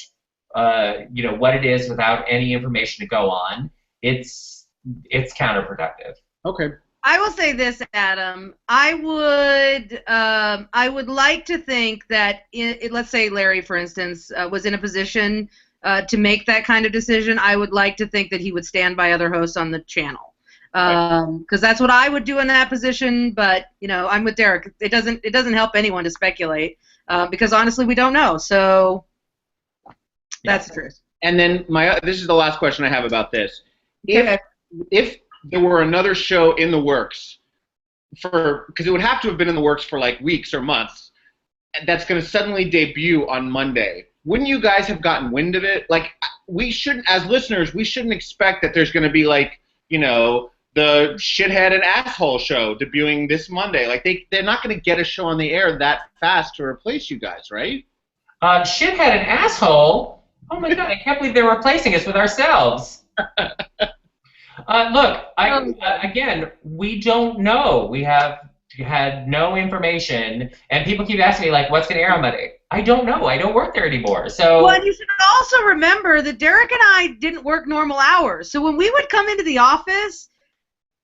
you know, what it is without any information to go on, it's counterproductive. Okay. I will say this, Adam. I would like to think that, let's say Larry, for instance, was in a position to make that kind of decision. I would like to think that he would stand by other hosts on the channel, because that's what I would do in that position. But you know, I'm with Derek. It doesn't help anyone to speculate because honestly, we don't know. So that's the truth. And then this is the last question I have about this. Okay. If there were another show in the works, because it would have to have been in the works for like weeks or months, that's going to suddenly debut on Monday, wouldn't you guys have gotten wind of it? Like, we shouldn't, as listeners, we shouldn't expect that there's going to be like, you know, the shithead and asshole show debuting this Monday. Like, they're not going to get a show on the air that fast to replace you guys, right? Shithead and asshole? Oh my God, I can't believe they're replacing us with ourselves. Look, again, we don't know. We have had no information, and people keep asking me, like, what's going to air on Monday? I don't know. I don't work there anymore. So. Well, you should also remember that Derek and I didn't work normal hours. So when we would come into the office,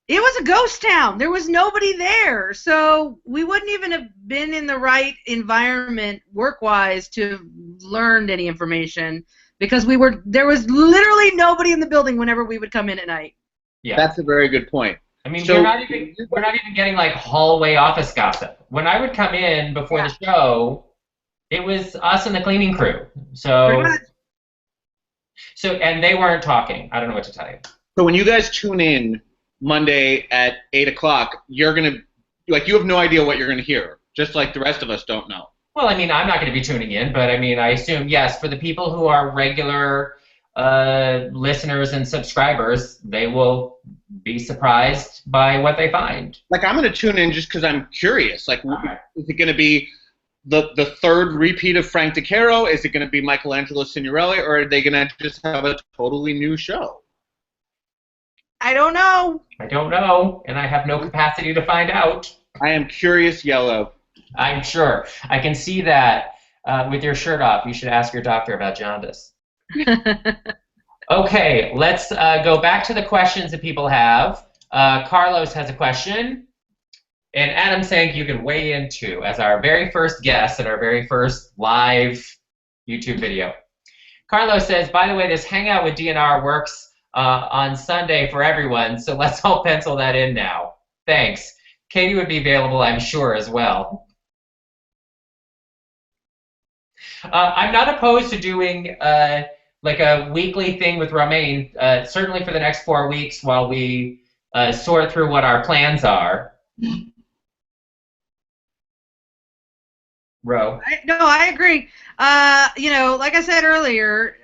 it was a ghost town. There was nobody there. So we wouldn't even have been in the right environment work-wise to have learned any information because there was literally nobody in the building whenever we would come in at night. Yeah. That's a very good point. I mean, So- we're not even getting like hallway office gossip. When I would come in before the show, it was us and the cleaning crew. Pretty So and they weren't talking. I don't know what to tell you. So when you guys tune in Monday at 8 o'clock, you're going to, like, you have no idea what you're going to hear, just like the rest of us don't know. Well, I mean, I'm not going to be tuning in, but I mean, I assume, yes, for the people who are regular listeners and subscribers, they will be surprised by what they find. Like, I'm going to tune in just because I'm curious. Like, Right. Is it going to be the third repeat of Frank DeCaro? Is it going to be Michelangelo Signorelli? Or are they going to just have a totally new show? I don't know. I don't know, and I have no capacity to find out. I am curious yellow. I'm sure. I can see that with your shirt off. You should ask your doctor about jaundice. Okay, let's go back to the questions that people have. Carlos has a question, and Adam's saying you can weigh in too as our very first guest at our very first live YouTube video. Carlos says, by the way, this Hangout with DNR works on Sunday for everyone, so let's all pencil that in now. Thanks. Katie would be available, I'm sure, as well. I'm not opposed to doing like a weekly thing with Romaine, certainly for the next 4 weeks while we sort through what our plans are. Ro. I agree. You know, like I said earlier,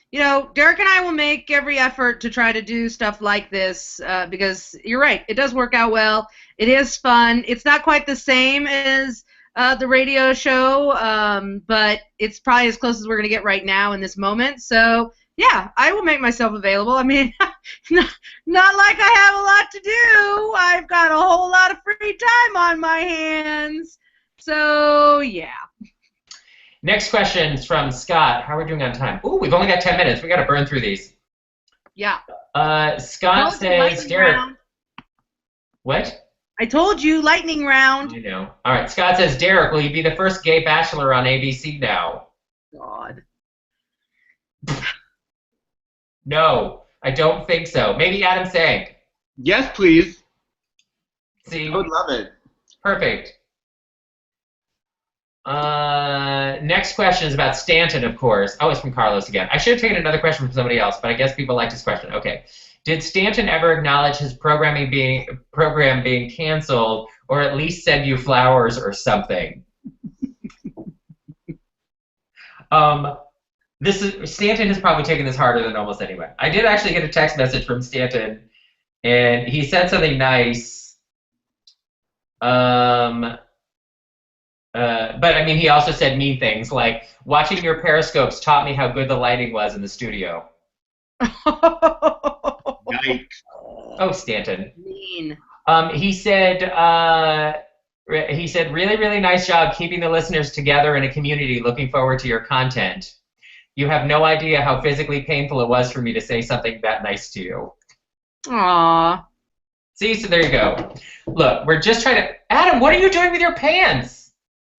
you know, Derek and I will make every effort to try to do stuff like this because you're right, it does work out well. It is fun. It's not quite the same as the radio show, but it's probably as close as we're going to get right now in this moment. So, yeah, I will make myself available. I mean, not like I have a lot to do. I've got a whole lot of free time on my hands. So, yeah. Next question is from Scott. How are we doing on time? Ooh, we've only got 10 minutes. We got to burn through these. Yeah. Scott says, Derek. Round. What? I told you, lightning round. I know. All right. Scott says, Derek, will you be the first gay bachelor on ABC now? God. No, I don't think so. Maybe Adam Sank. Yes, please. See? I would love it. Perfect. Next question is about Stanton, of course. Oh, it's from Carlos again. I should have taken another question from somebody else, but I guess people liked his question. Okay. Did Stanton ever acknowledge his program being canceled, or at least send you flowers or something? Stanton has probably taken this harder than almost anyone. I did actually get a text message from Stanton, and he said something nice. But I mean, he also said mean things like, watching your periscopes taught me how good the lighting was in the studio. Yikes. Oh, Stanton. Mean. He said, really, really nice job keeping the listeners together in a community. Looking forward to your content. You have no idea how physically painful it was for me to say something that nice to you. Aww. See, so there you go. Look, we're just trying to... Adam, what are you doing with your pants?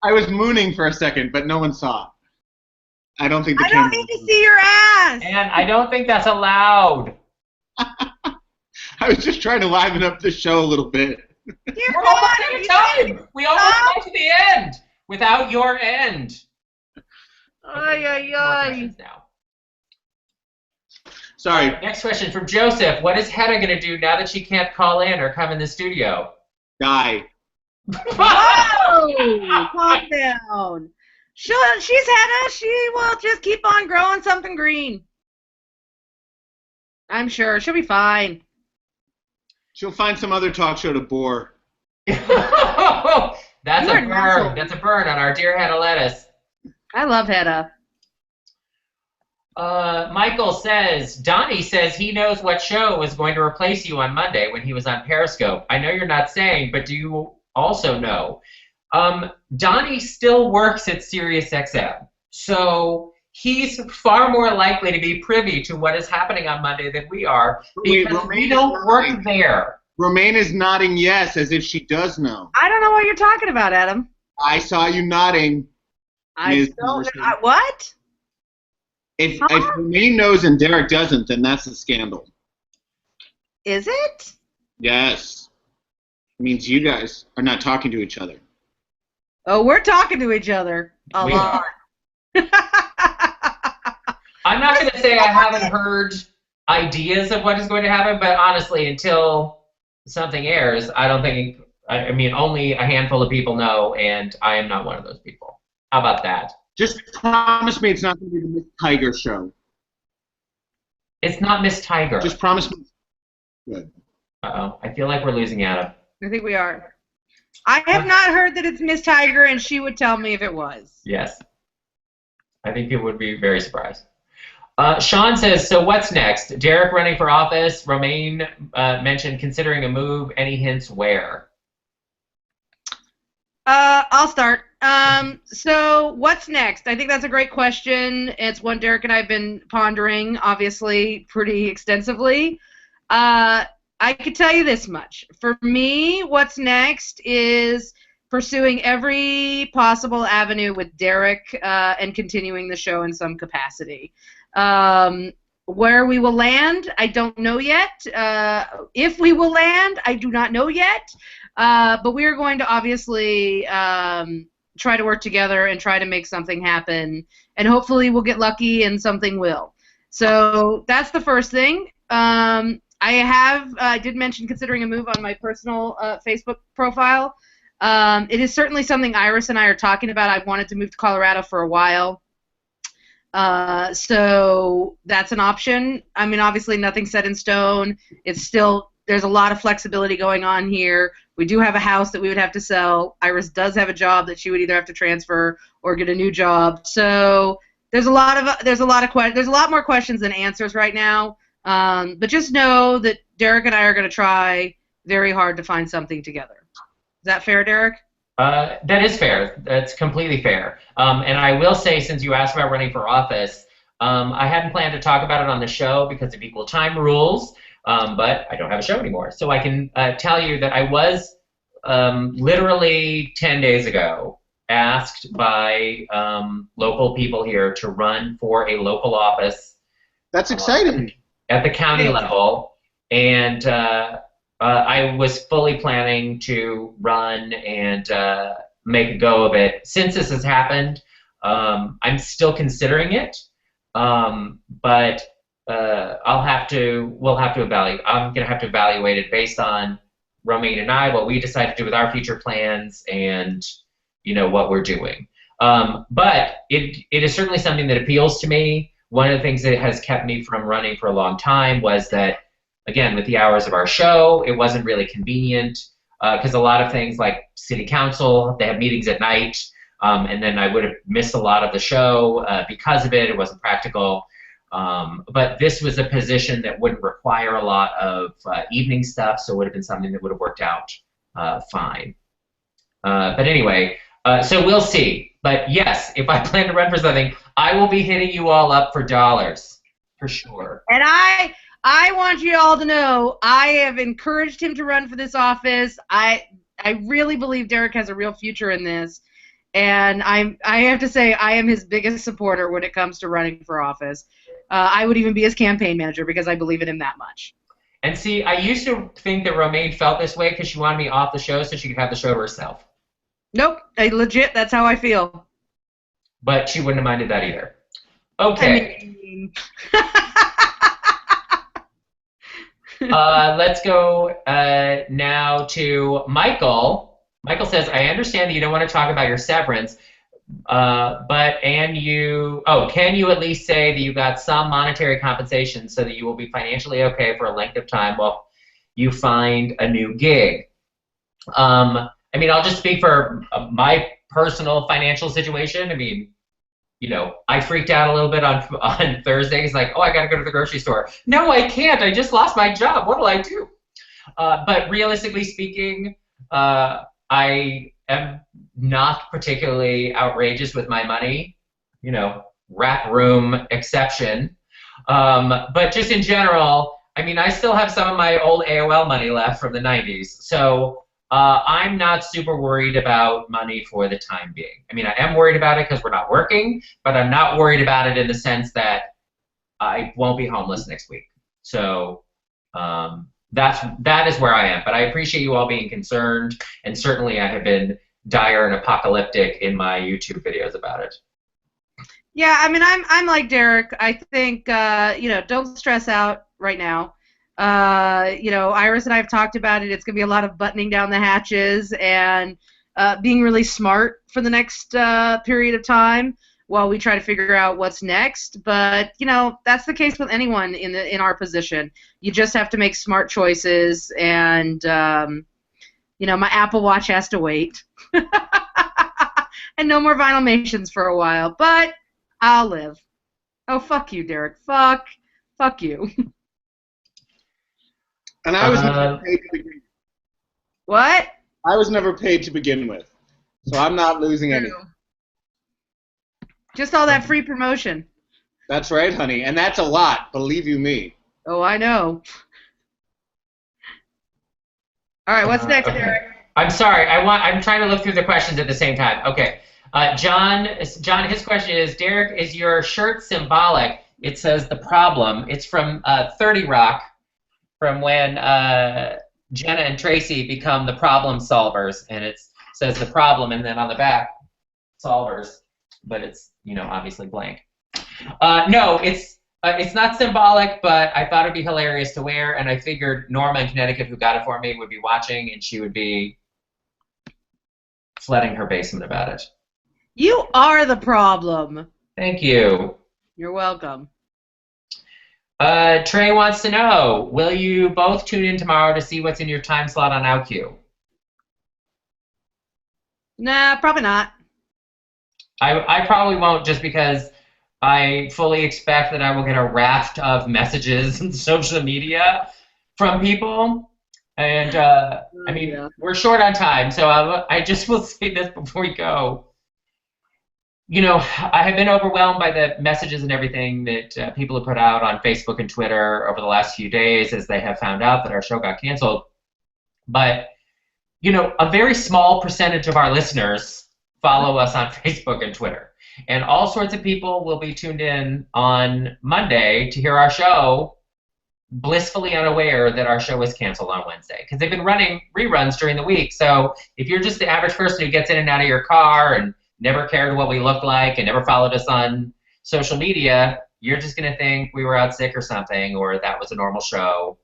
I was mooning for a second, but no one saw. I don't think the I don't need to see your ass. And I don't think that's allowed. I was just trying to liven up the show a little bit. We're almost out of time. We almost got to the end without your end. Ay, ay, ay. Now. Sorry. Next question from Joseph. What is Hedda going to do now that she can't call in or come in the studio? Die. Whoa! Calm down. She's Hedda. She will just keep on growing something green. I'm sure. She'll be fine. She'll find some other talk show to bore. That's a burn. That's a burn on our dear Hedda Lettuce. I love Hedda. Michael says, Donnie says he knows what show is going to replace you on Monday when he was on Periscope. I know you're not saying, but do you also know? Donnie still works at SiriusXM, so he's far more likely to be privy to what is happening on Monday than we are, because we don't work there. Romaine is nodding yes, as if she does know. I don't know what you're talking about, Adam. I saw you nodding. What? If Romaine knows and Derek doesn't, then that's a scandal. Is it? Yes. It means you guys are not talking to each other. Oh, we're talking to each other a lot. I'm not going to say I haven't heard ideas of what is going to happen, but honestly, until something airs, I don't think, I mean, only a handful of people know, and I am not one of those people. How about that? Just promise me it's not going to be the Miss Tiger show. It's not Miss Tiger. Just promise me. Good. Uh-oh. I feel like we're losing Adam. I think we are. I have not heard that it's Miss Tiger, and she would tell me if it was. Yes. I think people would be very surprised. Sean says, so what's next? Derek running for office. Romaine mentioned considering a move. Any hints where? I'll start. So what's next? I think that's a great question. It's one Derek and I have been pondering, obviously, pretty extensively. I could tell you this much. For me, what's next is pursuing every possible avenue with Derek and continuing the show in some capacity. Where we will land, I don't know yet. If we will land, I do not know yet. But we are going to obviously try to work together and try to make something happen. And hopefully we'll get lucky and something will. So that's the first thing. I did mention considering a move on my personal Facebook profile. It is certainly something Iris and I are talking about. I've wanted to move to Colorado for a while. So that's an option. I mean, obviously nothing's set in stone. It's still, there's a lot of flexibility going on here. We do have a house that we would have to sell. Iris does have a job that she would either have to transfer or get a new job. So there's a lot more questions than answers right now. But just know that Derek and I are going to try very hard to find something together. Is that fair, Derek? That is fair. That's completely fair. And I will say, since you asked about running for office, I hadn't planned to talk about it on the show because of equal time rules. But I don't have a show anymore. So I can tell you that I was literally 10 days ago asked by local people here to run for a local office. That's exciting. At the county level. And I was fully planning to run and make a go of it. Since this has happened, I'm still considering it. But we'll have to evaluate. I'm going to have to evaluate it based on Romaine and I, what we decide to do with our future plans, and what we're doing. But it is certainly something that appeals to me. One of the things that has kept me from running for a long time was that, again, with the hours of our show, it wasn't really convenient because a lot of things like city council, they have meetings at night, and then I would have missed a lot of the show because of it. It wasn't practical. But this was a position that wouldn't require a lot of evening stuff, so it would have been something that would have worked out fine. But anyway, so we'll see. But yes, if I plan to run for something, I will be hitting you all up for dollars, for sure. And I want you all to know I have encouraged him to run for this office. I really believe Derek has a real future in this. And I have to say I am his biggest supporter when it comes to running for office. I would even be his campaign manager because I believe in him that much. And see, I used to think that Romaine felt this way because she wanted me off the show so she could have the show to herself. Nope, legit, that's how I feel. But she wouldn't have minded that either. Okay. Let's go now to Michael. Michael says, I understand that you don't want to talk about your severance, can you at least say that you got some monetary compensation so that you will be financially okay for a length of time while you find a new gig? I mean, I'll just speak for my personal financial situation. I mean, I freaked out a little bit on Thursday. It's like, oh, I got to go to the grocery store. No, I can't. I just lost my job. What will I do? But realistically speaking, I am not particularly outrageous with my money, rap room exception. But just in general, I mean, I still have some of my old AOL money left from the 90s. So I'm not super worried about money for the time being. I mean, I am worried about it because we're not working, but I'm not worried about it in the sense that I won't be homeless next week. So that is where I am. But I appreciate you all being concerned, and certainly I have been dire and apocalyptic in my YouTube videos about it. Yeah, I mean, I'm like Derek. I think don't stress out right now. Iris and I have talked about it. It's going to be a lot of buttoning down the hatches and being really smart for the next period of time while we try to figure out what's next. But, that's the case with anyone in our position. You just have to make smart choices, and, my Apple Watch has to wait. And no more vinyl mations for a while, but I'll live. Oh, fuck you, Derek. Fuck you. And I was never paid to begin with. What? I was never paid to begin with, so I'm not losing anything. Just all that free promotion. That's right, honey, and that's a lot, believe you me. Oh, I know. All right, what's next, okay. Derek? I'm sorry. I'm trying to look through the questions at the same time. Okay. John, his question is, Derek, is your shirt symbolic? It says the problem. It's from 30 Rock, from when Jenna and Tracy become the problem solvers, and it says the problem, and then on the back, solvers, but it's obviously blank. No, it's not symbolic, but I thought it'd be hilarious to wear, and I figured Norma in Connecticut, who got it for me, would be watching, and she would be flooding her basement about it. You are the problem. Thank you. You're welcome. Trey wants to know, will you both tune in tomorrow to see what's in your time slot on OutQ? Nah, probably not. I probably won't, just because I fully expect that I will get a raft of messages on social media from people. And I mean, Yeah. we're short on time, so I just will say this before we go. You know, I have been overwhelmed by the messages and everything that people have put out on Facebook and Twitter over the last few days as they have found out that our show got canceled. But, you know, a very small percentage of our listeners follow us on Facebook and Twitter. And all sorts of people will be tuned in on Monday to hear our show, blissfully unaware that our show was canceled on Wednesday, because they've been running reruns during the week. So if you're just the average person who gets in and out of your car and never cared what we looked like and never followed us on social media, you're just going to think we were out sick or something, or that was a normal show.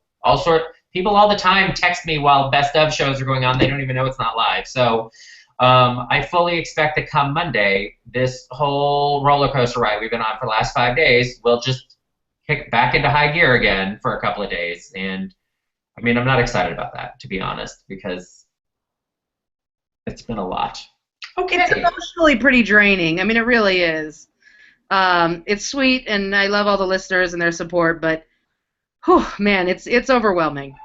People all the time text me while best of shows are going on. They don't even know it's not live. So I fully expect that come Monday, this whole roller coaster ride we've been on for the last 5 days will just kick back into high gear again for a couple of days. And I mean, I'm not excited about that, to be honest, because it's been a lot. Okay. It's emotionally pretty draining. I mean, it really is. It's sweet, and I love all the listeners and their support, but, whew, man, it's overwhelming.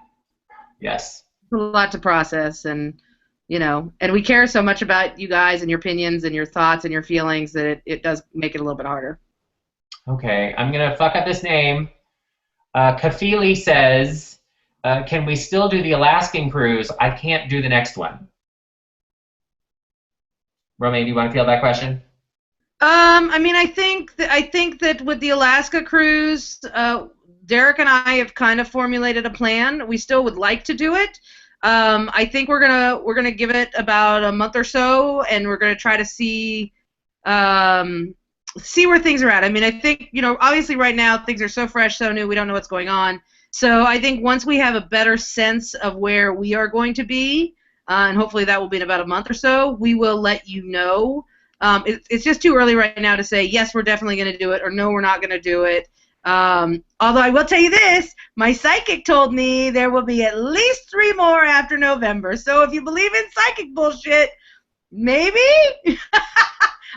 Yes. It's a lot to process, and, you know, and we care so much about you guys and your opinions and your thoughts and your feelings that it does make it a little bit harder. Okay, I'm going to fuck up this name. Kafili says, can we still do the Alaskan cruise? I can't do the next one. Romaine, do you want to field that question? I mean, I think that with the Alaska cruise, Derek and I have kind of formulated a plan. We still would like to do it. I think we're gonna give it about a month or so, and we're gonna try to see where things are at. I mean, I think, you know, obviously right now things are so fresh, so new, we don't know what's going on. So I think once we have a better sense of where we are going to be, and hopefully that will be in about a month or so, we will let you know. It's just too early right now to say, yes, we're definitely going to do it, or no, we're not going to do it. Although I will tell you this, my psychic told me there will be at least 3 more after November. So if you believe in psychic bullshit, maybe?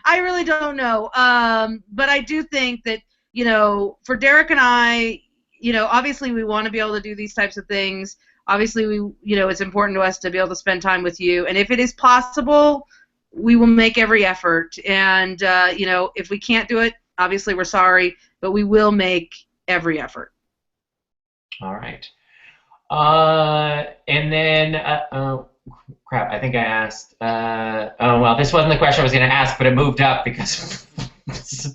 I really don't know. But I do think that, you know, for Derek and I, you know, obviously we want to be able to do these types of things. Obviously, it's important to us to be able to spend time with you. And if it is possible, we will make every effort. And, you know, if we can't do it, obviously we're sorry, but we will make every effort. All right. And then, crap, I think I asked, well, this wasn't the question I was going to ask, but it moved up because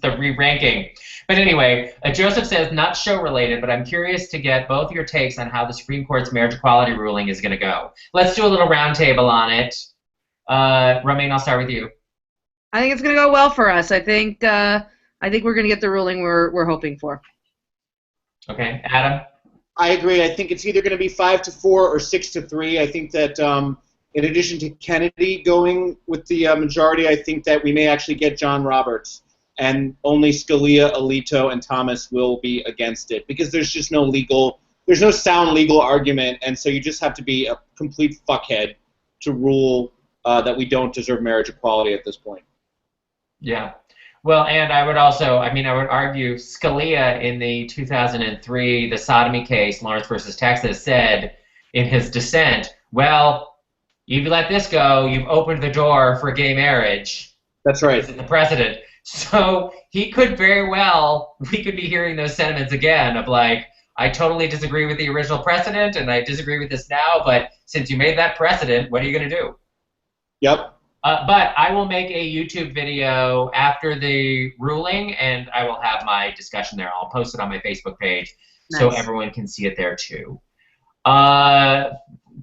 the re-ranking. But anyway, Joseph says, not show related, but I'm curious to get both your takes on how the Supreme Court's marriage equality ruling is going to go. Let's do a little roundtable on it. Romaine, I'll start with you. I think it's going to go well for us. I think we're going to get the ruling we're hoping for. Okay, Adam? I agree. I think it's either going to be 5-4 or 6-3. I think that in addition to Kennedy going with the majority, I think that we may actually get John Roberts, and only Scalia, Alito, and Thomas will be against it, because there's just there's no sound legal argument, and so you just have to be a complete fuckhead to rule that we don't deserve marriage equality at this point. Yeah. Well, and I would argue Scalia in the 2003, the sodomy case, Lawrence versus Texas, said in his dissent, well, if you let this go, you've opened the door for gay marriage. That's right. This is the precedent. So we could be hearing those sentiments again of like, I totally disagree with the original precedent and I disagree with this now, but since you made that precedent, what are you going to do? Yep. But I will make a YouTube video after the ruling, and I will have my discussion there. I'll post it on my Facebook page so everyone can see it there too.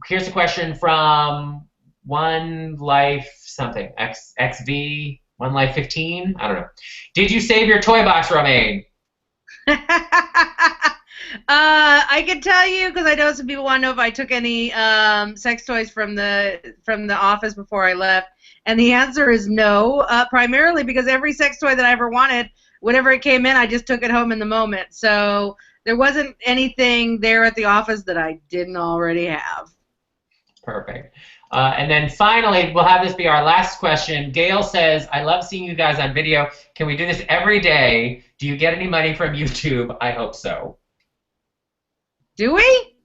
Here's a question from One Life something, XV, One Life 15? I don't know. Did you save your toy box, Romaine? I can tell you, because I know some people want to know if I took any sex toys from the office before I left, and the answer is no. Primarily because every sex toy that I ever wanted, whenever it came in, I just took it home in the moment. So there wasn't anything there at the office that I didn't already have. Perfect. And then finally, we'll have this be our last question. Gail says, I love seeing you guys on video. Can we do this every day? Do you get any money from YouTube? I hope so. Do we?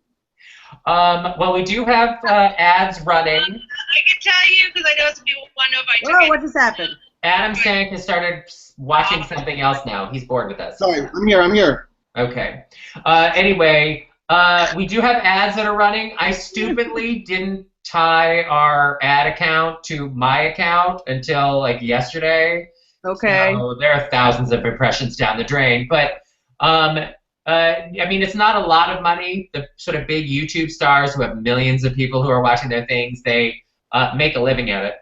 Well, we do have ads running. I can tell you because I know some people want to know if I took Whoa, it. what just happened? Adam Sank has started watching something else now. He's bored with us. Sorry, I'm here. Okay. Anyway, we do have ads that are running. I stupidly didn't tie our ad account to my account until like yesterday. Okay. So there are thousands of impressions down the drain. But I mean, it's not a lot of money. The sort of big YouTube stars who have millions of people who are watching their things, they make a living at it.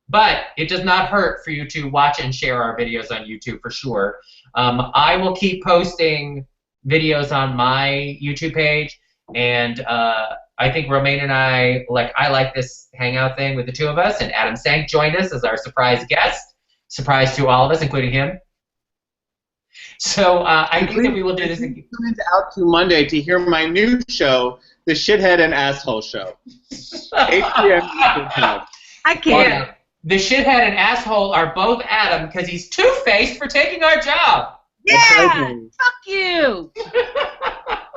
But it does not hurt for you to watch and share our videos on YouTube for sure. I will keep posting videos on my YouTube page, and I think Romaine and I like this hangout thing with the two of us, and Adam Sank joined us as our surprise guest. Surprise to all of us, including him. So I think that we will do this again. Tune out to Monday to hear my new show, The Shithead and Asshole Show. 8 p.m. Eastern Time. I can't. The shithead and asshole are both Adam because he's two-faced for taking our job. Yeah! Fuck you!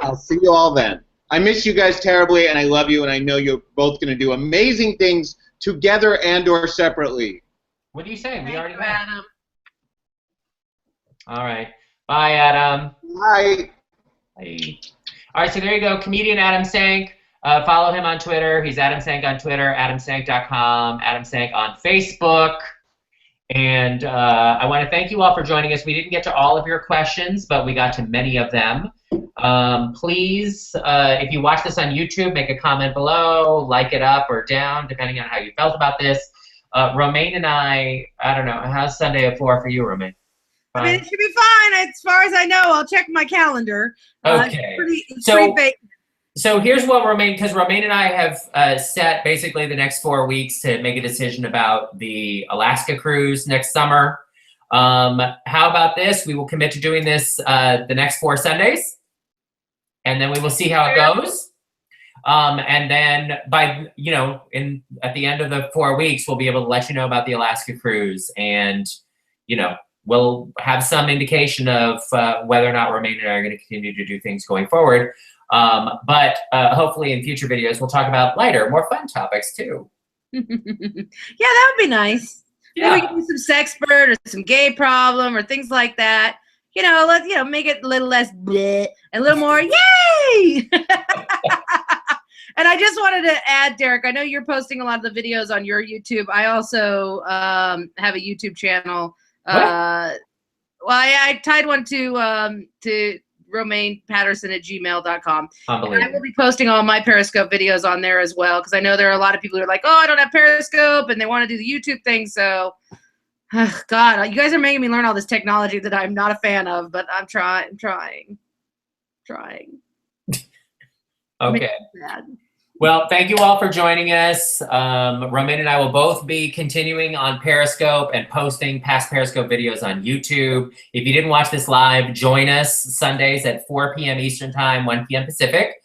I'll see you all then. I miss you guys terribly, and I love you, and I know you're both going to do amazing things together and or separately. What are you saying? We already have. Adam. All right. Bye, Adam. Bye. Bye. All right, so there you go. Comedian Adam Sank. Follow him on Twitter. He's Adam Sank on Twitter, adamsank.com, Adam Sank on Facebook. And I want to thank you all for joining us. We didn't get to all of your questions, but we got to many of them. Please, if you watch this on YouTube, make a comment below, like it up or down, depending on how you felt about this. Romaine and I don't know, how's Sunday at 4 for you, Romaine? I mean, it should be fine. As far as I know, I'll check my calendar. Okay. It's pretty big. So here's what Romaine, because Romaine and I have set basically the next 4 weeks to make a decision about the Alaska cruise next summer. How about this? We will commit to doing this the next 4 Sundays, and then we will see how it goes. And then by, at the end of the 4 weeks, we'll be able to let you know about the Alaska cruise, and, we'll have some indication of whether or not Romaine and I are going to continue to do things going forward. But hopefully in future videos, we'll talk about lighter, more fun topics too. Yeah, that would be nice. Yeah. Maybe we can do some sexpert or some gay problem or things like that. Let's make it a little less bleh, a little more yay. And I just wanted to add, Derek, I know you're posting a lot of the videos on your YouTube. I also have a YouTube channel. Well, I tied one to Romaine Patterson at gmail.com. And I will be posting all my Periscope videos on there as well, because I know there are a lot of people who are like, oh, I don't have Periscope, and they want to do the YouTube thing. So, God, you guys are making me learn all this technology that I'm not a fan of, but I'm trying. Okay. Well, thank you all for joining us. Romaine and I will both be continuing on Periscope and posting past Periscope videos on YouTube. If you didn't watch this live, join us Sundays at 4 p.m. Eastern Time, 1 p.m. Pacific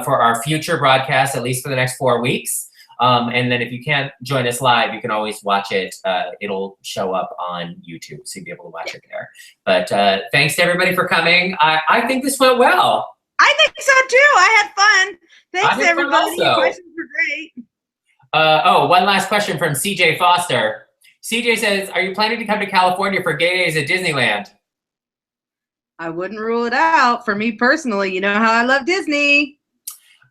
for our future broadcasts, at least for the next 4 weeks. And then if you can't join us live, you can always watch it. It'll show up on YouTube, so you'll be able to watch it there. But thanks to everybody for coming. I think this went well. I think so, too. I had fun. Thanks, everybody. Your questions were great. One last question from CJ Foster. CJ says, are you planning to come to California for Gay Days at Disneyland? I wouldn't rule it out. For me personally, you know how I love Disney.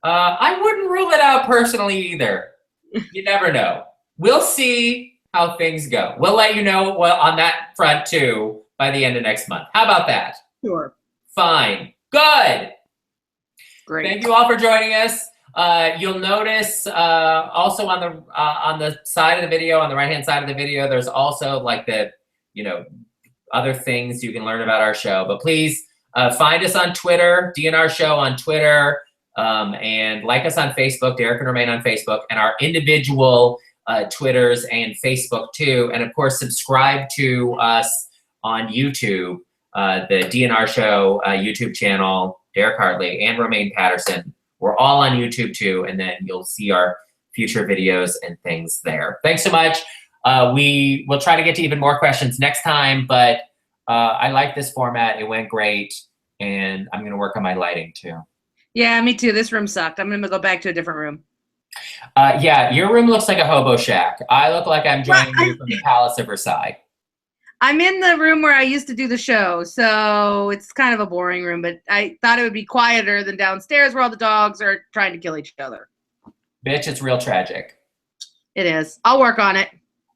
I wouldn't rule it out personally either. You never know. We'll see how things go. We'll let you know on that front, too, by the end of next month. How about that? Sure. Fine. Good. Great. Thank you all for joining us. You'll notice also on the side of the video, on the right-hand side of the video, there's also like the, other things you can learn about our show. But please find us on Twitter, DNR Show on Twitter, and like us on Facebook, Derek and Romaine on Facebook, and our individual Twitters and Facebook too. And of course, subscribe to us on YouTube, the DNR Show YouTube channel, Derek Hartley and Romaine Patterson. We're all on YouTube too, and then you'll see our future videos and things there. Thanks so much. We will try to get to even more questions next time, but I like this format. It went great, and I'm going to work on my lighting too. Yeah, me too. This room sucked. I'm going to go back to a different room. Yeah, your room looks like a hobo shack. I look like I'm joining you from the Palace of Versailles. I'm in the room where I used to do the show, so it's kind of a boring room, but I thought it would be quieter than downstairs where all the dogs are trying to kill each other. Bitch, it's real tragic. It is. I'll work on it.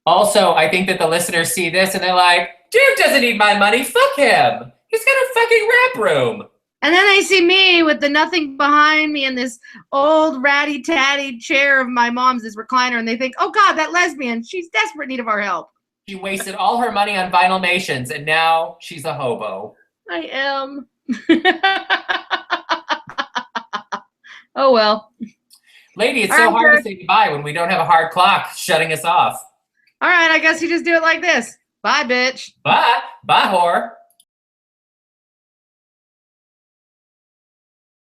Also, I think that the listeners see this and they're like, Duke doesn't need my money. Fuck him. He's got a fucking rap room. And then they see me with the nothing behind me and this old ratty-tatty chair of my mom's, this recliner, and they think, oh, God, that lesbian, she's desperate need of our help. She wasted all her money on Vinylmations, and now she's a hobo. I am. Oh, well. Lady, it's so hard to say goodbye when we don't have a hard clock shutting us off. All right, I guess you just do it like this. Bye, bitch. Bye. Bye, whore.